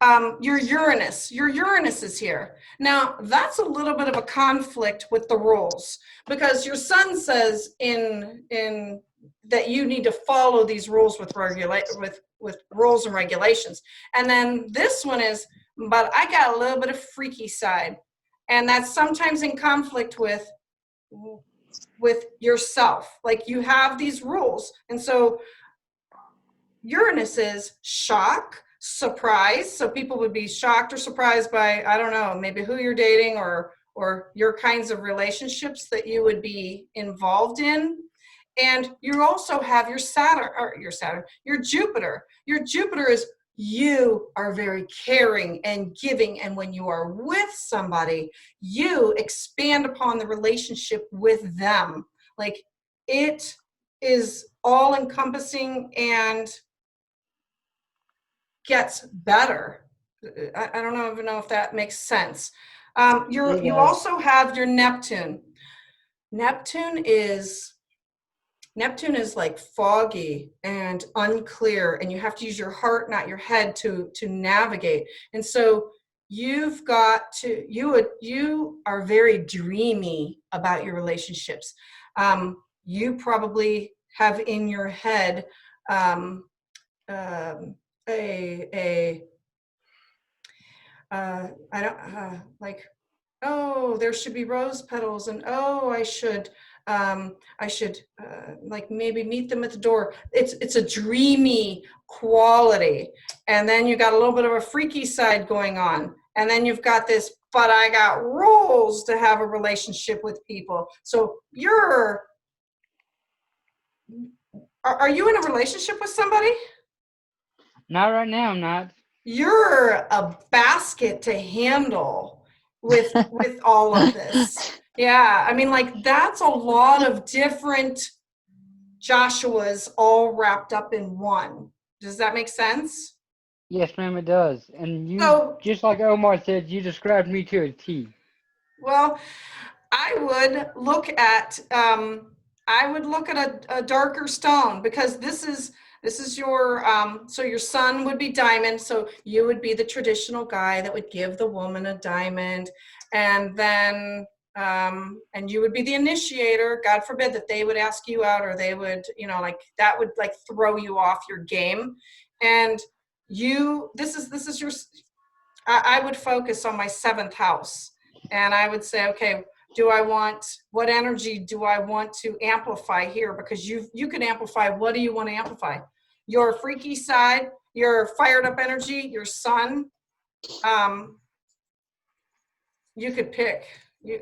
that's your Uranus is here. Now, that's a little bit of a conflict with the rules, because your sun says in that you need to follow these rules with rules and regulations. And then this one is, but I got a little bit of freaky side. And that's sometimes in conflict with yourself. Like, you have these rules. And so Uranus is shock, surprise. So people would be shocked or surprised by, I don't know, maybe who you're dating or your kinds of relationships that you would be involved in. And you also have your Jupiter. Your Jupiter is, you are very caring and giving. And when you are with somebody, you expand upon the relationship with them. Like, it is all encompassing and gets better. I don't even know if that makes sense. You does. also have your Neptune. Neptune is like foggy and unclear, and you have to use your heart, not your head, to navigate. And so you are very dreamy about your relationships. You probably have in your head I don't like, oh, there should be rose petals, and oh, I should like maybe meet them at the door. It's a dreamy quality, and then you got a little bit of a freaky side going on, and then you've got this, but I got rules to have a relationship with people. So are you in a relationship with somebody? Not right now, I'm not. You're a basket to handle with all of this. Yeah, I mean, like, that's a lot of different Joshuas all wrapped up in one. Does that make sense? Yes, ma'am, it does. And you, So, just like Omar said, you described me to a T. well, I would look at a darker stone, because this is your so your sun would be diamond, so you would be the traditional guy that would give the woman a diamond, and then and you would be the initiator. God forbid that they would ask you out, or they would, like, that would like throw you off your game. And this is your, I would focus on my 7th house, and I would say, okay, what energy do I want to amplify here? Because you can amplify, what do you want to amplify? Your freaky side, your fired up energy, your sun. You could pick. You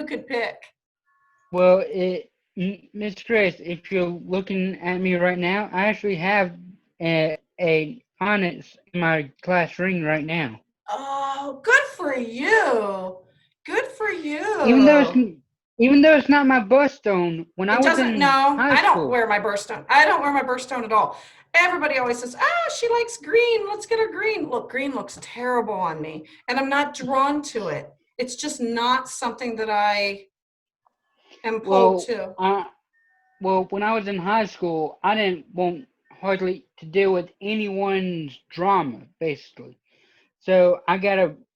could pick. Well, Miss Grace, if you're looking at me right now, I actually have a Onyx in my class ring right now. Oh, good for you. Good for you. Even though it's not my birthstone, when I was in high I don't school, wear my birthstone. I don't wear my birthstone at all. Everybody always says, she likes green. Let's get her green. Look, green looks terrible on me, and I'm not drawn to it. It's just not something that I am pulled to. Well, when I was in high school, I didn't want hardly to deal with anyone's drama, basically. So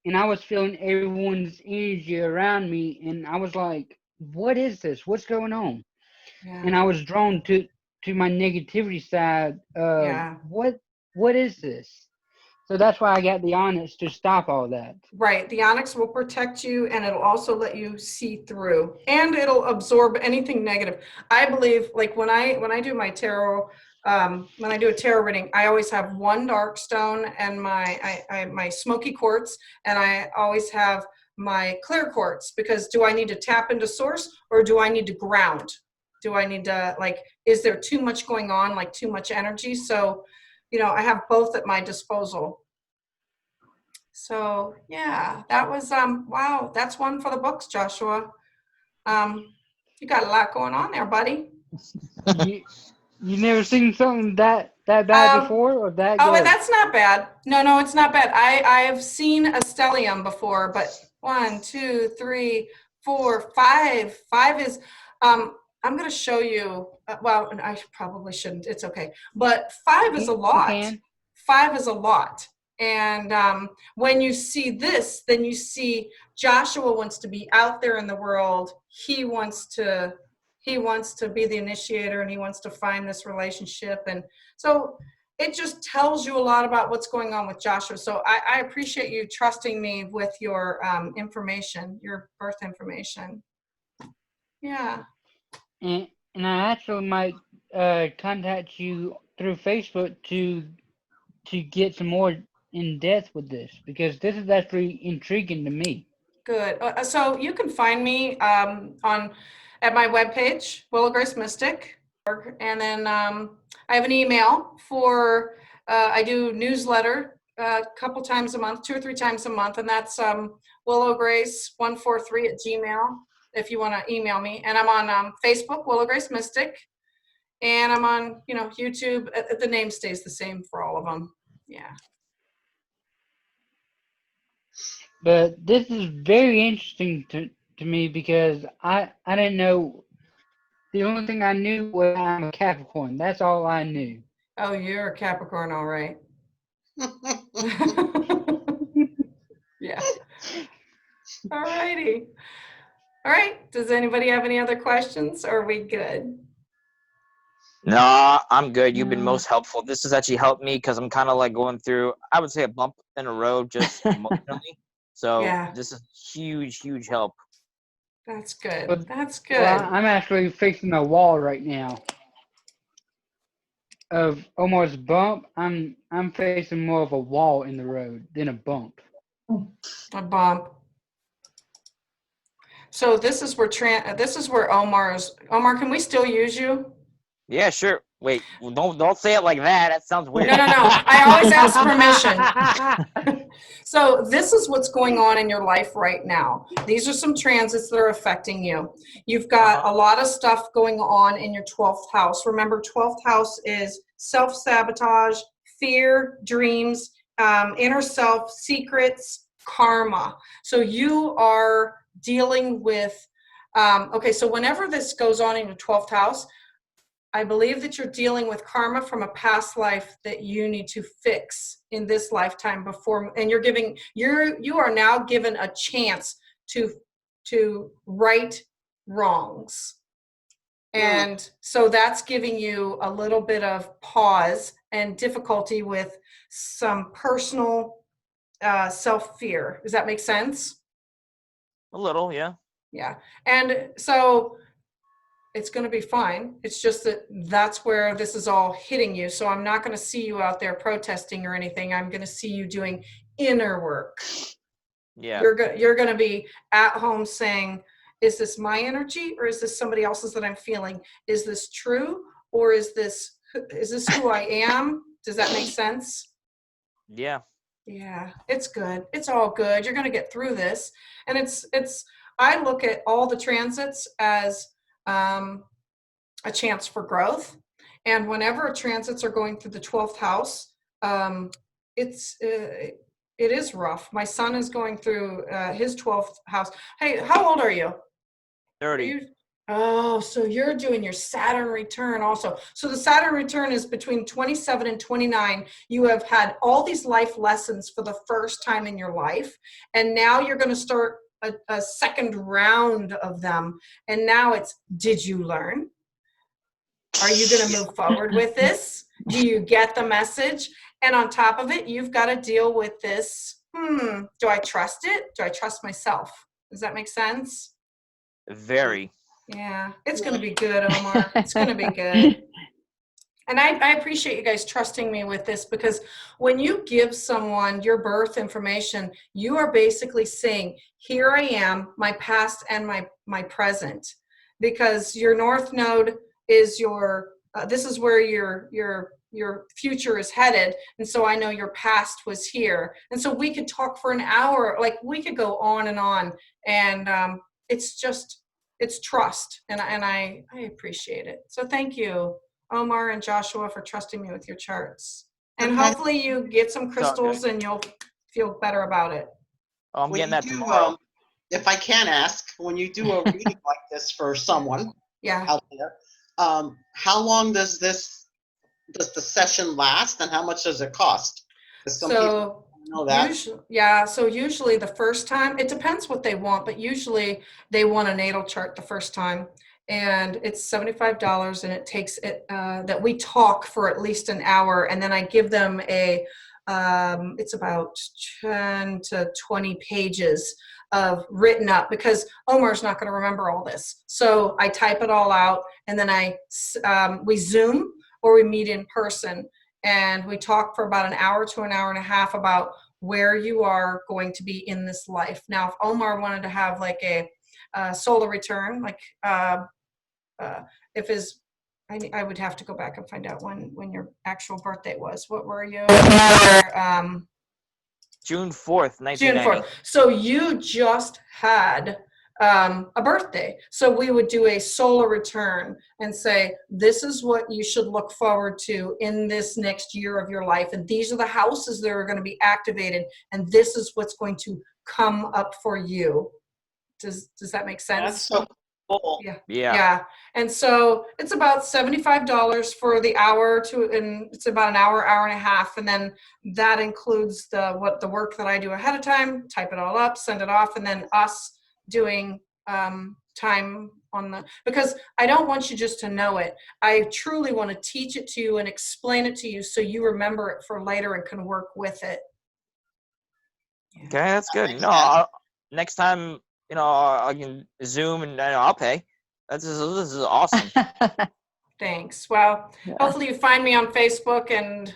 and I was feeling everyone's energy around me, and I was like, what is this? What's going on? Yeah. And I was drawn to my negativity side. Yeah. What is this? So that's why I got the Onyx to stop all that. Right. The Onyx will protect you, and it'll also let you see through, and it'll absorb anything negative. I believe, like, when I do my tarot, when I do a tarot reading, I always have one dark stone and my smoky quartz, and I always have my clear quartz, because do I need to tap into source, or do I need to ground? Do I need to, like, is there too much going on, like too much energy? So, I have both at my disposal. So yeah, that was wow, that's one for the books, Joshua. You got a lot going on there, buddy. You never seen something that bad before, or that good? Oh, that's not bad. No, it's not bad. I have seen a stellium before, but 1, 2, 3, 4, 5. 5 is I'm going to show you. Well, I probably shouldn't. It's okay. But 5 is a lot. 5 is a lot. And when you see this, then you see Joshua wants to be out there in the world. He wants to be the initiator, and he wants to find this relationship. And so it just tells you a lot about what's going on with Joshua. So I appreciate you trusting me with your information, your birth information. Yeah. And I actually might contact you through Facebook to get some more in depth with this, because this is actually intriguing to me. Good. So you can find me at my webpage, Willow Grace Mystic, and then I have an email for I do newsletter a couple times a month, 2 or 3 times a month, and that's willowgrace143@gmail. If you want to email me. And I'm on Facebook, Willow Grace Mystic, and I'm on YouTube. The name stays the same for all of them. Yeah. But this is very interesting to me because I didn't know. The only thing I knew was I'm a Capricorn. That's all I knew. Oh, you're a Capricorn, all right. Yeah. All righty. All right. Does anybody have any other questions? Or are we good? No, I'm good. You've been No. most helpful. This has actually helped me because I'm kind of like going through, I would say, a bump in the road just emotionally. So Yeah. this is huge, huge help. That's good. Well, That's Well, good. I'm actually fixing a wall right now of almost bump. I'm facing more of a wall in the road than a bump. A bump. So this is where Omar, can we still use you? Yeah, sure. Wait, don't say it like that. That sounds weird. No. I always ask permission. So this is what's going on in your life right now. These are some transits that are affecting you. You've got a lot of stuff going on in your 12th house. Remember, 12th house is self-sabotage, fear, dreams, inner self, secrets, karma. So you are dealing with, okay, so whenever this goes on in your 12th house, I believe that you're dealing with karma from a past life that you need to fix in this lifetime before, and you are now given a chance to right wrongs. And so that's giving you a little bit of pause and difficulty with some personal self-fear. Does that make sense? A little, yeah. Yeah. And so it's going to be fine. It's just that's where this is all hitting you. So I'm not going to see you out there protesting or anything. I'm going to see you doing inner work. Yeah. You're going to be at home saying, is this my energy or is this somebody else's that I'm feeling? Is this true or is this who I am? Does that make sense? Yeah. Yeah, it's good. It's all good. You're going to get through this. And I look at all the transits as a chance for growth. And whenever transits are going through the 12th house, it is rough. My son is going through his 12th house. Hey, how old are you? 30. Oh, so you're doing your Saturn return also. So the Saturn return is between 27 and 29. You have had all these life lessons for the first time in your life. And now you're going to start a second round of them. And now it's, did you learn? Are you going to move forward with this? Do you get the message? And on top of it, you've got to deal with this. Do I trust it? Do I trust myself? Does that make sense? Very. Yeah, it's going to be good, Omar. It's going to be good. And I appreciate you guys trusting me with this, because when you give someone your birth information, you are basically saying, here I am, my past and my present. Because your North Node is this is where your future is headed. And so I know your past was here. And so we could talk for an hour, like we could go on. And it's trust. And I appreciate it. So thank you, Omar and Joshua, for trusting me with your charts. And hopefully you get some crystals and you'll feel better about it. Oh, I'm getting that tomorrow. If I can ask, when you do a reading like this for someone out there, how long does the session last, and how much does it cost? Some people know that. So usually the first time, it depends what they want, but usually they want a natal chart the first time. And it's $75, and it takes it that we talk for at least an hour, and then I give them it's about 10 to 20 pages of written up, because Omar's not going to remember all this. So I type it all out, and then we Zoom or we meet in person, and we talk for about an hour to an hour and a half about where you are going to be in this life. Now, if Omar wanted to have like a solar return, like I would have to go back and find out when your actual birthday was. What were you? June 4th, 1990. June 4th. So you just had a birthday. So we would do a solar return and say, this is what you should look forward to in this next year of your life. And these are the houses that are going to be activated. And this is what's going to come up for you. Does that make sense? That's so cool. Yeah. Yeah. Yeah. And so it's about $75 for the hour and it's about an hour, hour and a half. And then that includes the work that I do ahead of time, type it all up, send it off, and then us doing time on because I don't want you just to know it. I truly want to teach it to you and explain it to you so you remember it for later and can work with it. Yeah. Okay, that's good. makes No, sense. next time, I can Zoom and I'll pay. This is awesome. Thanks. Well, Yeah. hopefully you find me on Facebook and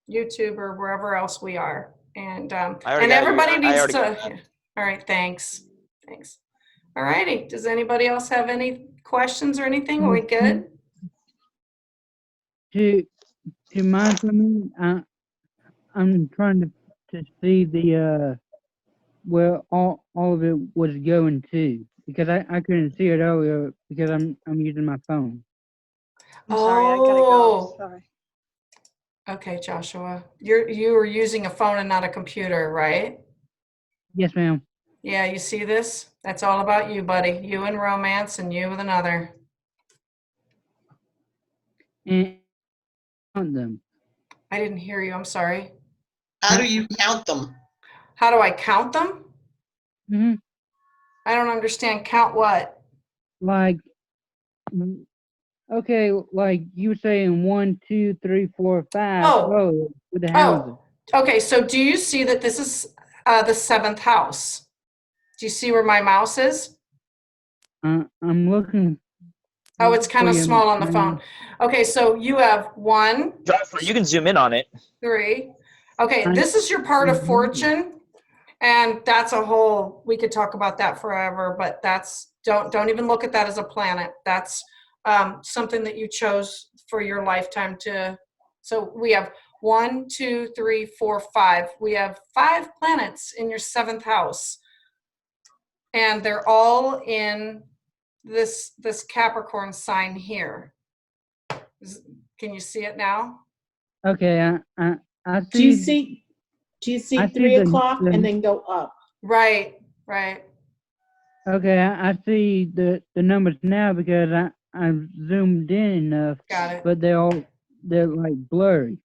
YouTube or wherever else we are. And everybody needs to. Yeah. All right. Thanks. All righty. Does anybody else have any questions or anything? Are we good? To mind for me, I'm trying to see the where all of it was going to, because I couldn't see it earlier because I'm using my phone. I'm sorry, I gotta go. Sorry. Okay, Joshua. You were using a phone and not a computer, right? Yes, ma'am. Yeah, you see this? That's all about you, buddy. You and romance and you with another. And count them. I didn't hear you. I'm sorry. How do you count them? How do I count them? Mm-hmm. I don't understand. Count what? Like, okay, like you were saying 1, 2, 3, 4, 5. Oh. With the houses. Okay. So do you see that this is the seventh house? Do you see where my mouse is? I'm looking. Oh, it's kind of small on the phone. Okay, so you have 1, Joshua, you can zoom in on it. 3. Okay, this is your part of fortune, and that's a whole. We could talk about that forever, but that's don't even look at that as a planet. That's something that you chose for your lifetime to. So we have 1, 2, 3, 4, 5. We have 5 planets in your 7th house, and they're all in this Capricorn sign here. Can you see it now? Okay, I see. Do you see I 3 see o'clock and then go up? Right. Okay, I see the numbers now because I've zoomed in enough. Got it. But they're like blurry.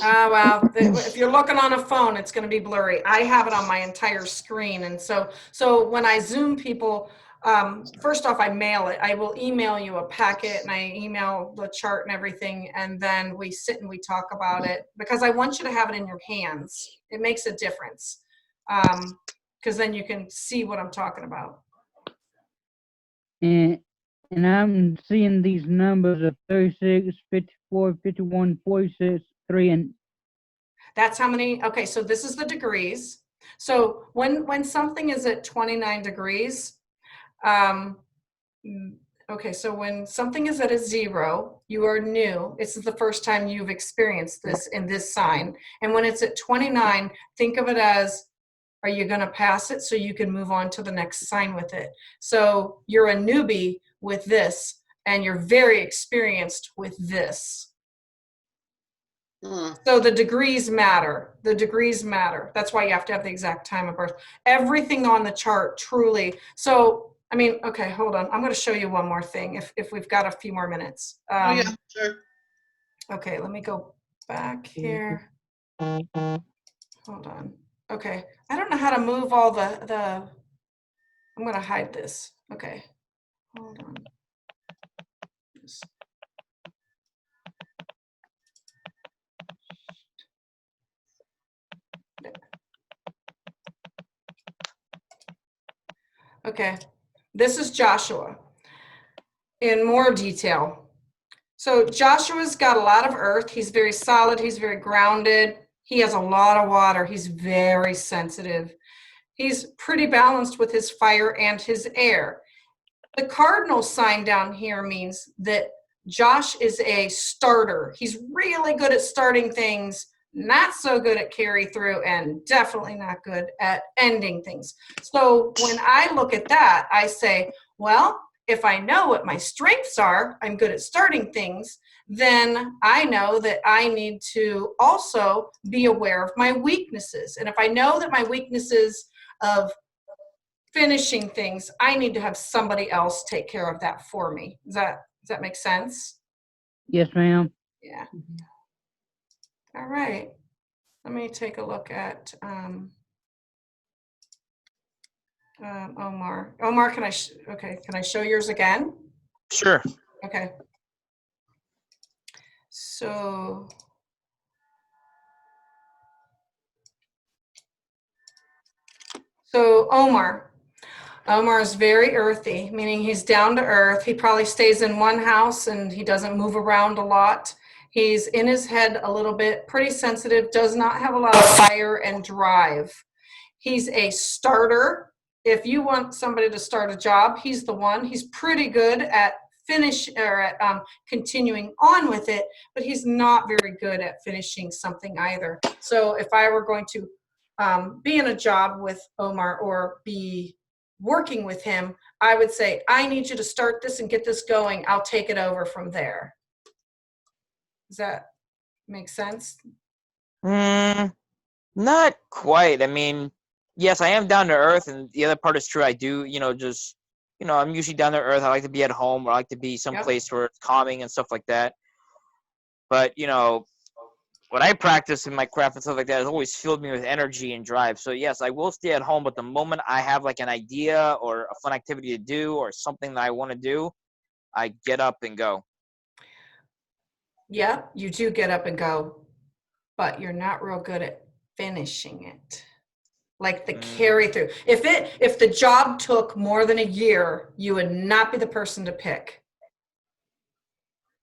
Well, if you're looking on a phone, it's going to be blurry. I have it on my entire screen, and so when I Zoom people, first off, I mail it. I will email you a packet, and I email the chart and everything, and then we sit and we talk about it because I want you to have it in your hands. It makes a difference because then you can see what I'm talking about. And I'm seeing these numbers of 36, 54, 51, 46, 3, and that's how many. Okay, so this is the degrees. So when something is at 29 degrees, okay, so when something is at a 0, you are new. This is the first time you've experienced this in this sign. And when it's at 29, think of it as, are you going to pass it so you can move on to the next sign with it? So you're a newbie with this, and you're very experienced with this. So the degrees matter. That's why you have to have the exact time of birth. Everything on the chart truly. So, I mean, okay, hold on. I'm going to show you one more thing if we've got a few more minutes. Oh, yeah, sure. Okay, let me go back here. Hold on. Okay, I don't know how to move all the I'm going to hide this. Okay, hold on. Okay, this is Joshua in more detail. So Joshua's got a lot of earth. He's very solid. He's very grounded. He has a lot of water. He's very sensitive. He's pretty balanced with his fire and his air. The cardinal sign down here means that Josh is a starter. He's really good at starting things, not so good at carry through, and definitely not good at ending things. So when I look at that, I say, well, if I know what my strengths are, I'm good at starting things, then I know that I need to also be aware of my weaknesses. And if I know that my weaknesses of finishing things, I need to have somebody else take care of that for me. Does that make sense? Yes, ma'am. Yeah. All right. Let me take a look at Omar. Omar, can I show yours again? Sure. Okay. So Omar is very earthy, meaning he's down to earth. He probably stays in one house and he doesn't move around a lot. He's in his head a little bit, pretty sensitive, does not have a lot of fire and drive. He's a starter. If you want somebody to start a job, he's the one. He's pretty good at continuing on with it, but he's not very good at finishing something either. So if I were going to be in a job with Omar or be working with him, I would say, I need you to start this and get this going. I'll take it over from there. Does that make sense? Not quite. I mean, yes, I am down to earth, and the other part is true. I do, I'm usually down to earth. I like to be at home, or I like to be someplace where it's calming and stuff like that. But, what I practice in my craft and stuff like that has always filled me with energy and drive. So, yes, I will stay at home, but the moment I have, like, an idea or a fun activity to do or something that I want to do, I get up and go. Yeah, you do get up and go, but you're not real good at finishing it. Like the carry through. If the job took more than a year, you would not be the person to pick.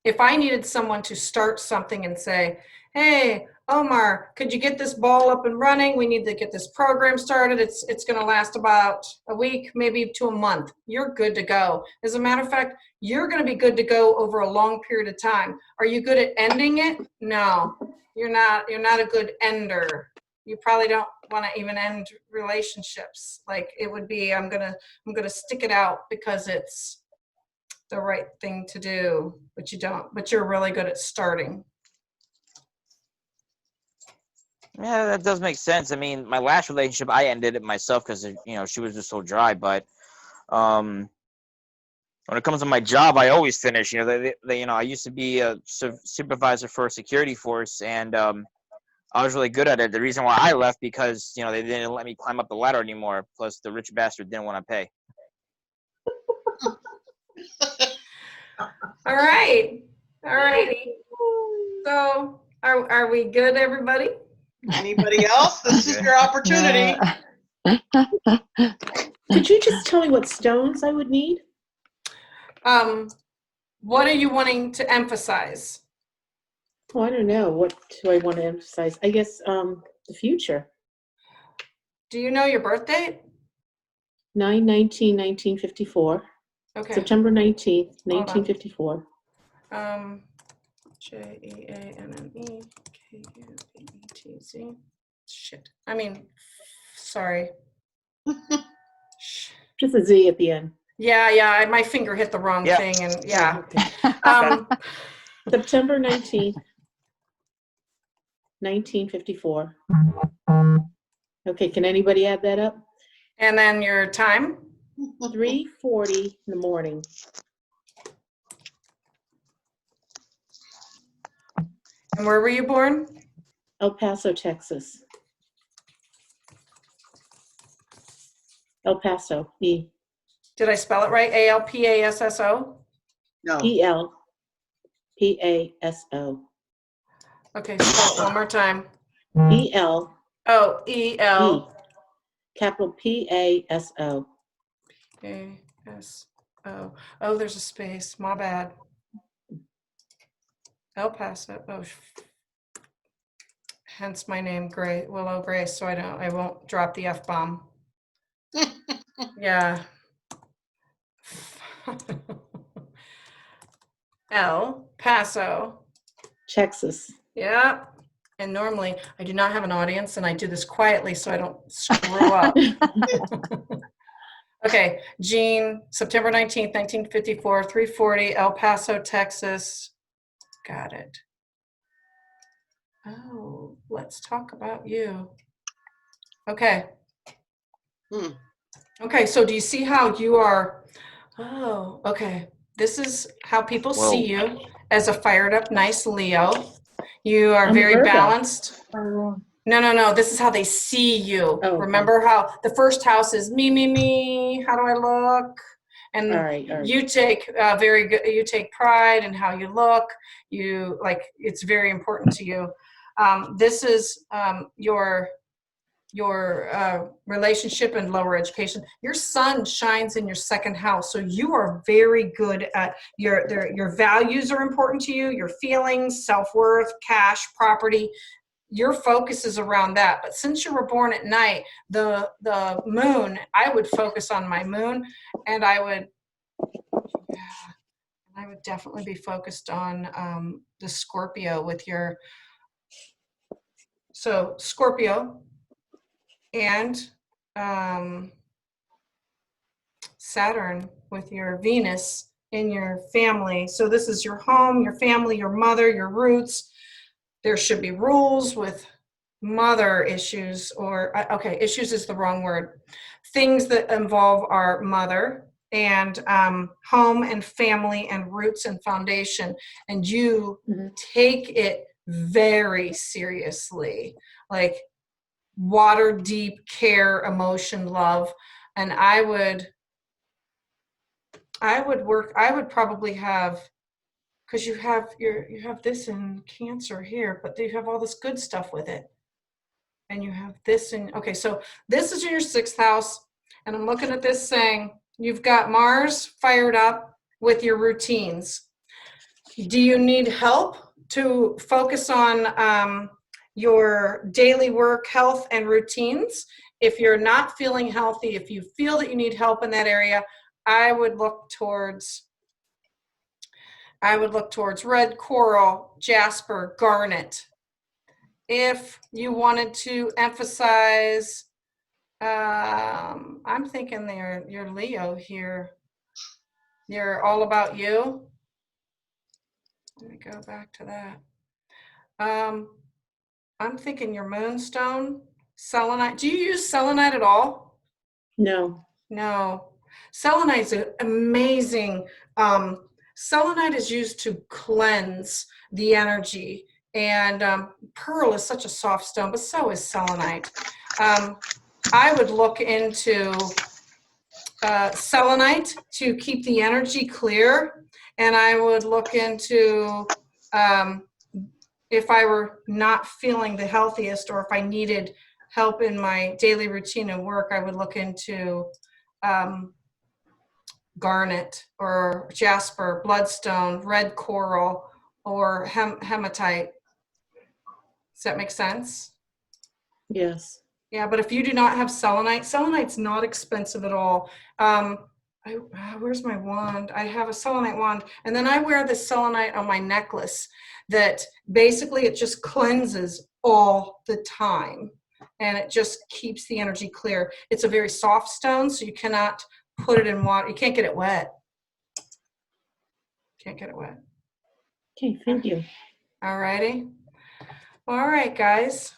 If I needed someone to start something and say, hey, Omar, could you get this ball up and running? We need to get this program started. It's going to last about a week, maybe to a month. You're good to go. As a matter of fact, you're going to be good to go over a long period of time. Are you good at ending it? No, you're not. You're not a good ender. You probably don't want to even end relationships. Like it would be, I'm gonna stick it out because it's the right thing to do, but you don't. But you're really good at starting. Yeah, that does make sense. I mean, my last relationship, I ended it myself because she was just so dry. But when it comes to my job, I always finish. I used to be a supervisor for a security force, and I was really good at it. The reason why I left because they didn't let me climb up the ladder anymore. Plus, the rich bastard didn't want to pay. All right. So, are we good, everybody? Anybody else? This is your opportunity. Could you just tell me what stones I would need? What are you wanting to emphasize? Oh, I don't know. What do I want to emphasize? I guess the future. Do you know your birth date? 9/19/1954. Okay. September 19th, 1954. JEANNEKUBETZ. Shit. I mean, sorry. Just a Z at the end. Yeah. My finger hit the wrong thing, and yeah. September 19th, 1954. Okay, can anybody add that up? And then your time? 3:40 in the morning. And where were you born? El Paso, Texas. El Paso. Did I spell it right? ALPASSO? No. ELPASO. Okay, spell it one more time. EL. Oh, EL. Capital PASO. ASO. Oh, there's a space. My bad. El Paso. Oh, hence my name, Willow Grace. So I won't drop the F-bomb. Yeah. El Paso, Texas. Yeah. And normally I do not have an audience and I do this quietly so I don't screw up. Okay, Jean, September 19th, 1954, 3:40, El Paso, Texas. Got it. Oh, let's talk about you. Okay. Okay, so do you see how you are? Oh, okay. This is how people see you as a fired up, nice Leo. You are I'm very Virgo. balanced. Oh, No. This is how they see you. okay. Remember how the first house is me. How do I look? And all right. you take very good. You take pride in how you look. You like it's very important to you. This is your relationship and lower education. Your sun shines in your second house, so you are very good at your values are important to you, your feelings, self-worth, cash, property. Your focus is around that. But since you were born at night, the moon, I would focus on my moon, and I would definitely be focused on the Scorpio with your Scorpio and Saturn with your Venus in your family. So this is your home, your family, your mother, your roots. There should be rules with mother issues, or okay, issues is the wrong word. Things that involve our mother and home and family and roots and foundation. And you take it very seriously, like water deep care, emotion, love. And I would probably have, because you have this in Cancer here, but you have all this good stuff with it. And you have this in, okay, so this is in your 6th house. And I'm looking at this saying, you've got Mars fired up with your routines. Do you need help to focus on your daily work, health, and routines? If you're not feeling healthy, if you feel that you need help in that area, I would look towards red coral, jasper, garnet. If you wanted to emphasize, I'm thinking you're Leo here. You're all about you. Let me go back to that. I'm thinking your moonstone, selenite. Do you use selenite at all? No. No. Selenite's amazing. Selenite is used to cleanse the energy. And pearl is such a soft stone, but so is selenite. I would look into selenite to keep the energy clear. And I would look into if I were not feeling the healthiest, or if I needed help in my daily routine and work, I would look into garnet or jasper, bloodstone, red coral, or hematite. Does that make sense? Yes. Yeah, but if you do not have selenite, selenite's not expensive at all. Where's my wand? I have a selenite wand, and then I wear this selenite on my necklace that basically it just cleanses all the time, and it just keeps the energy clear. It's a very soft stone, so you cannot put it in water. You can't get it wet. Can't get it wet. Okay, thank you. All righty. All right, guys.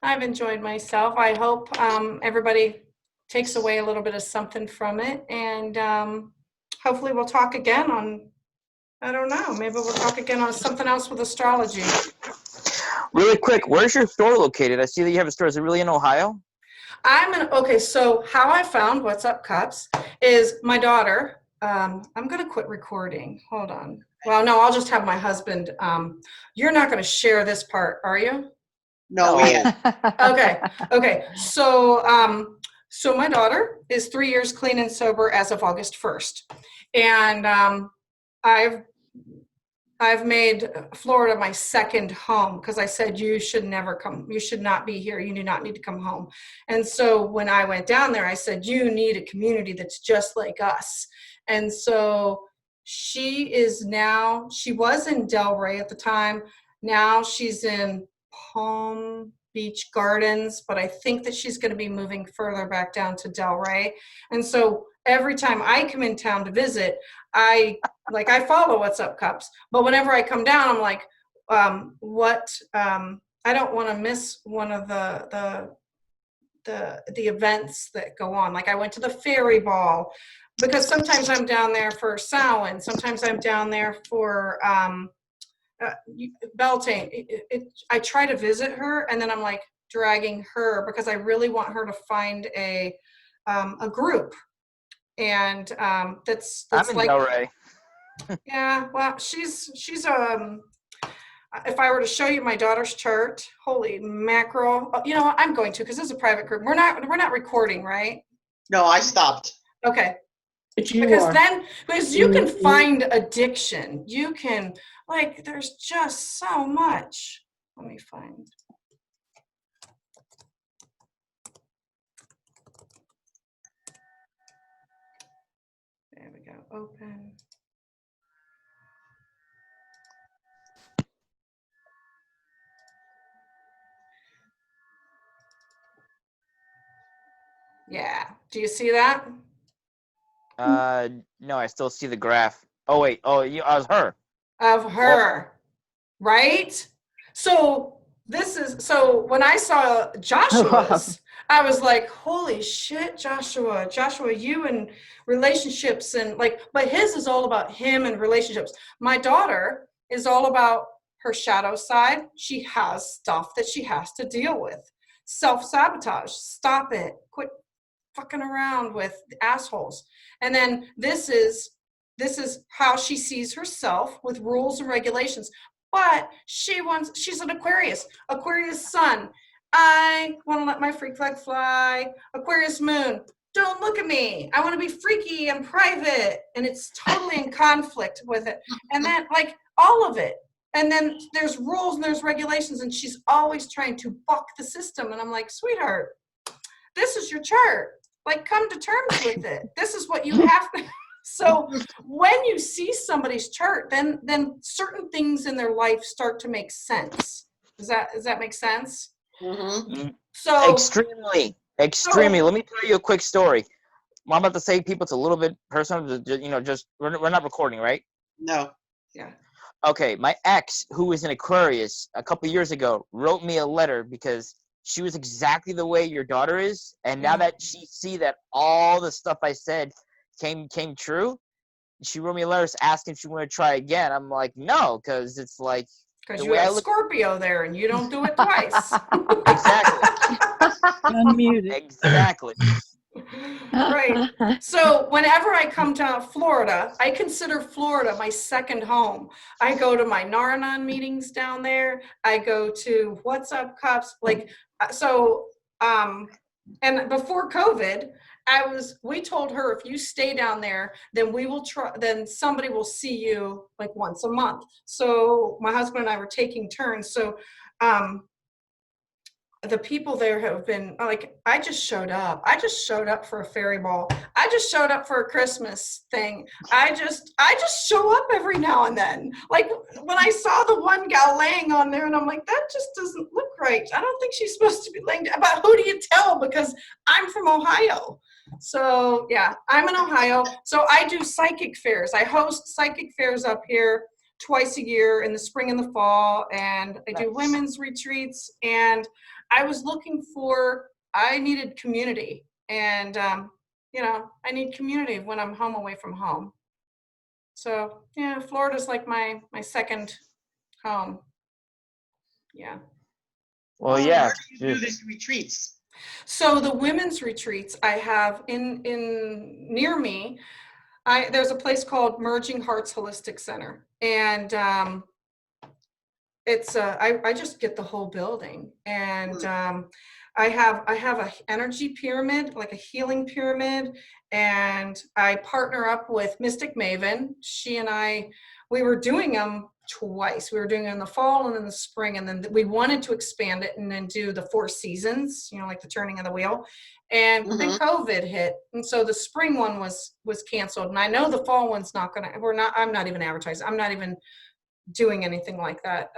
I've enjoyed myself. I hope everybody takes away a little bit of something from it. And hopefully we'll talk again on, I don't know, maybe we'll talk again on something else with astrology. Really quick, where's your store located? I see that you have a store. Is it really in Ohio? Okay, so how I found What's Up Cups is my daughter, I'm going to quit recording. Hold on. Well, no, I'll just have my husband. You're not going to share this part, are you? No, we can't. Okay. So my daughter is 3 years clean and sober as of August 1st. And I've made Florida my second home, because I said, you should not be here. You do not need to come home. And so when I went down there, I said, you need a community that's just like us. And so she was in Delray at the time. Now she's in Palm Beach Gardens, but I think that she's going to be moving further back down to Delray. And so every time I come in town to visit, I follow What's Up Cups, but whenever I come down, I'm like, I don't want to miss one of the events that go on. Like I went to the fairy ball because sometimes I'm down there for Samhain, sometimes I'm down there for Beltane. I try to visit her, and then I'm like dragging her because I really want her to find a group, and that's I'm in like Delray. yeah. Well, she's if I were to show you my daughter's chart, holy mackerel! You know what? I'm going to because this is a private group. We're not recording, right? No, I stopped. Okay. But you Because are. then, because you can find addiction. You can, like, there's just so much. Let me find. There we go. Open. Yeah. Do you see that? No, I still see the graph. Oh wait, oh, I was her. Of her, right? So so when I saw Joshua's, I was like, holy shit, Joshua, you and relationships and like, but his is all about him and relationships. My daughter is all about her shadow side. She has stuff that she has to deal with. Self-sabotage. Stop it. Quit fucking around with assholes. And then this is how she sees herself with rules and regulations. But she's an Aquarius sun. I want to let my freak flag fly. Aquarius moon, don't look at me. I want to be freaky and private. And it's totally in conflict with it. And then like all of it. And then there's rules and there's regulations, and she's always trying to buck the system. And I'm like, sweetheart, this is your chart. Like, come to terms with it. This is what you have to. So when you see somebody's chart, then certain things in their life start to make sense. Does that make sense? Mm-hmm. So Extremely. So, Let me tell you a quick story. I'm about to say, people, it's a little bit personal. Just we're not recording, right? No. yeah. Okay, my ex, who was an Aquarius a couple years ago, wrote me a letter because she was exactly the way your daughter is, and now that she see that all the stuff I said came true, she wrote me a letter asking if she wanted to try again. I'm like, no, because it's like Because the you way I have look. Scorpio there and you don't do it twice. Exactly. Unmuted. Exactly. Right. So whenever I come to Florida, I consider Florida my second home. I go to my Naranon meetings down there. I go to What's Up Cups. Like, so, and before COVID, we told her, if you stay down there, then then somebody will see you like once a month. So my husband and I were taking turns. So, the people there have been like, I just showed up for a fairy ball. I just showed up for a Christmas thing. I just show up every now and then. Like when I saw the one gal laying on there, and I'm like, that just doesn't look right. I don't think she's supposed to be laying down. But who do you tell? Because I'm from Ohio. So yeah, I'm in Ohio. So I do psychic fairs. I host psychic fairs up here twice a year in the spring and the fall, and I do women's retreats. And I was looking I needed community, and I need community when I'm home away from home. So yeah, Florida's like my second home. Yeah. Well, yeah. Where do you do these retreats? So the women's retreats I have in near me, there's a place called Merging Hearts Holistic Center, and it's I just get the whole building, and I have a energy pyramid, like a healing pyramid, and I partner up with Mystic Maven. She and we were doing them twice. We were doing it in the fall and in the spring, and then we wanted to expand it and then do the 4 seasons, like the turning of the wheel. And then COVID hit, and so the spring one was canceled. And I know the fall one's I'm not even advertising. I'm not even doing anything like that.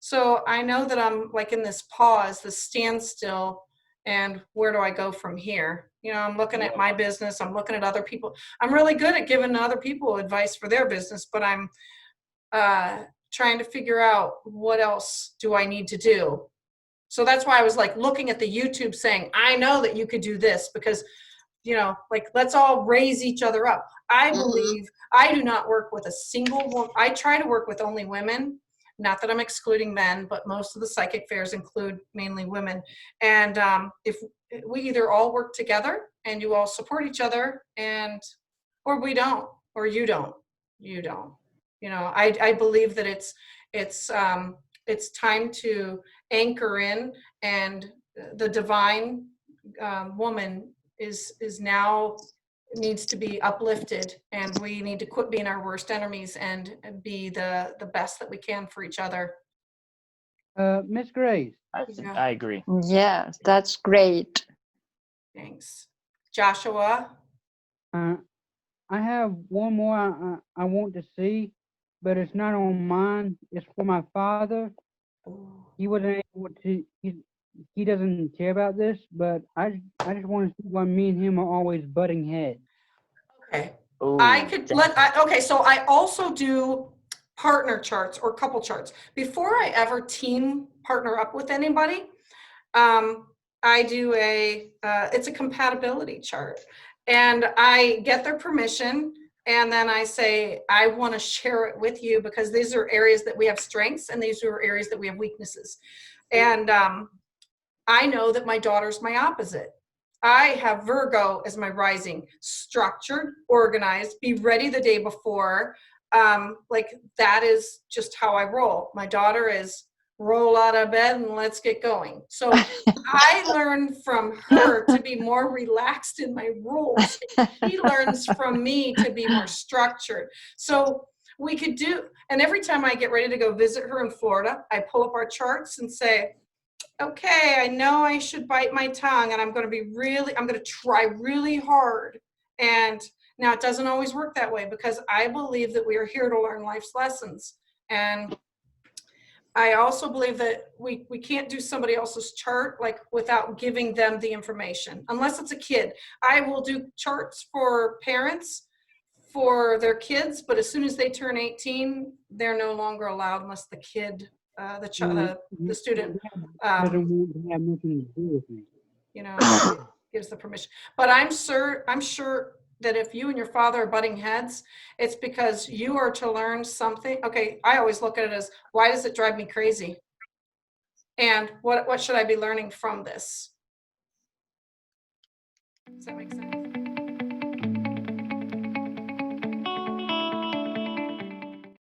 So I know that I'm like in this pause, this standstill, and where do I go from here? I'm looking at my business. I'm looking at other people. I'm really good at giving other people advice for their business, but I'm trying to figure out what else do I need to do. So that's why I was like looking at the YouTube saying, I know that you could do this because, you know, like let's all raise each other up. I believe I do not work with a single woman. I try to work with only women. Not that I'm excluding men, but most of the psychic fairs include mainly women. And if we either all work together and you all support each other, and or we don't, or you don't. You know, I believe that it's time to anchor in, and the divine woman is now needs to be uplifted, and we need to quit being our worst enemies and be the best that we can for each other. Miss Grace. Yeah. I agree. Yeah, that's great. Thanks. Joshua? I have one more I want to see, but it's not on mine. It's for my father. He wasn't able to. He doesn't care about this, but I just want to see why me and him are always butting heads. Okay. Ooh, I could okay, so I also do partner charts or couple charts. Before I ever team partner up with anybody, I do it's a compatibility chart, and I get their permission, and then I say, I want to share it with you because these are areas that we have strengths and these are areas that we have weaknesses. And I know that my daughter's my opposite. I have Virgo as my rising, structured, organized, be ready the day before. Like that is just how I roll. My daughter is roll out of bed and let's get going. So I learned from her to be more relaxed in my roles. She learns from me to be more structured. So we could do, and every time I get ready to go visit her in Florida, I pull up our charts and say, okay, I know I should bite my tongue and I'm going to try really hard. And now it doesn't always work that way because I believe that we are here to learn life's lessons. And I also believe that we can't do somebody else's chart like without giving them the information, unless it's a kid. I will do charts for parents for their kids, but as soon as they turn 18, they're no longer allowed unless the kid, the student, Doesn't want to have nothing to do with me. you know, gives the permission. But I'm sure that if you and your father are butting heads, it's because you are to learn something. Okay, I always look at it as, why does it drive me crazy? And what should I be learning from this? Does that make sense?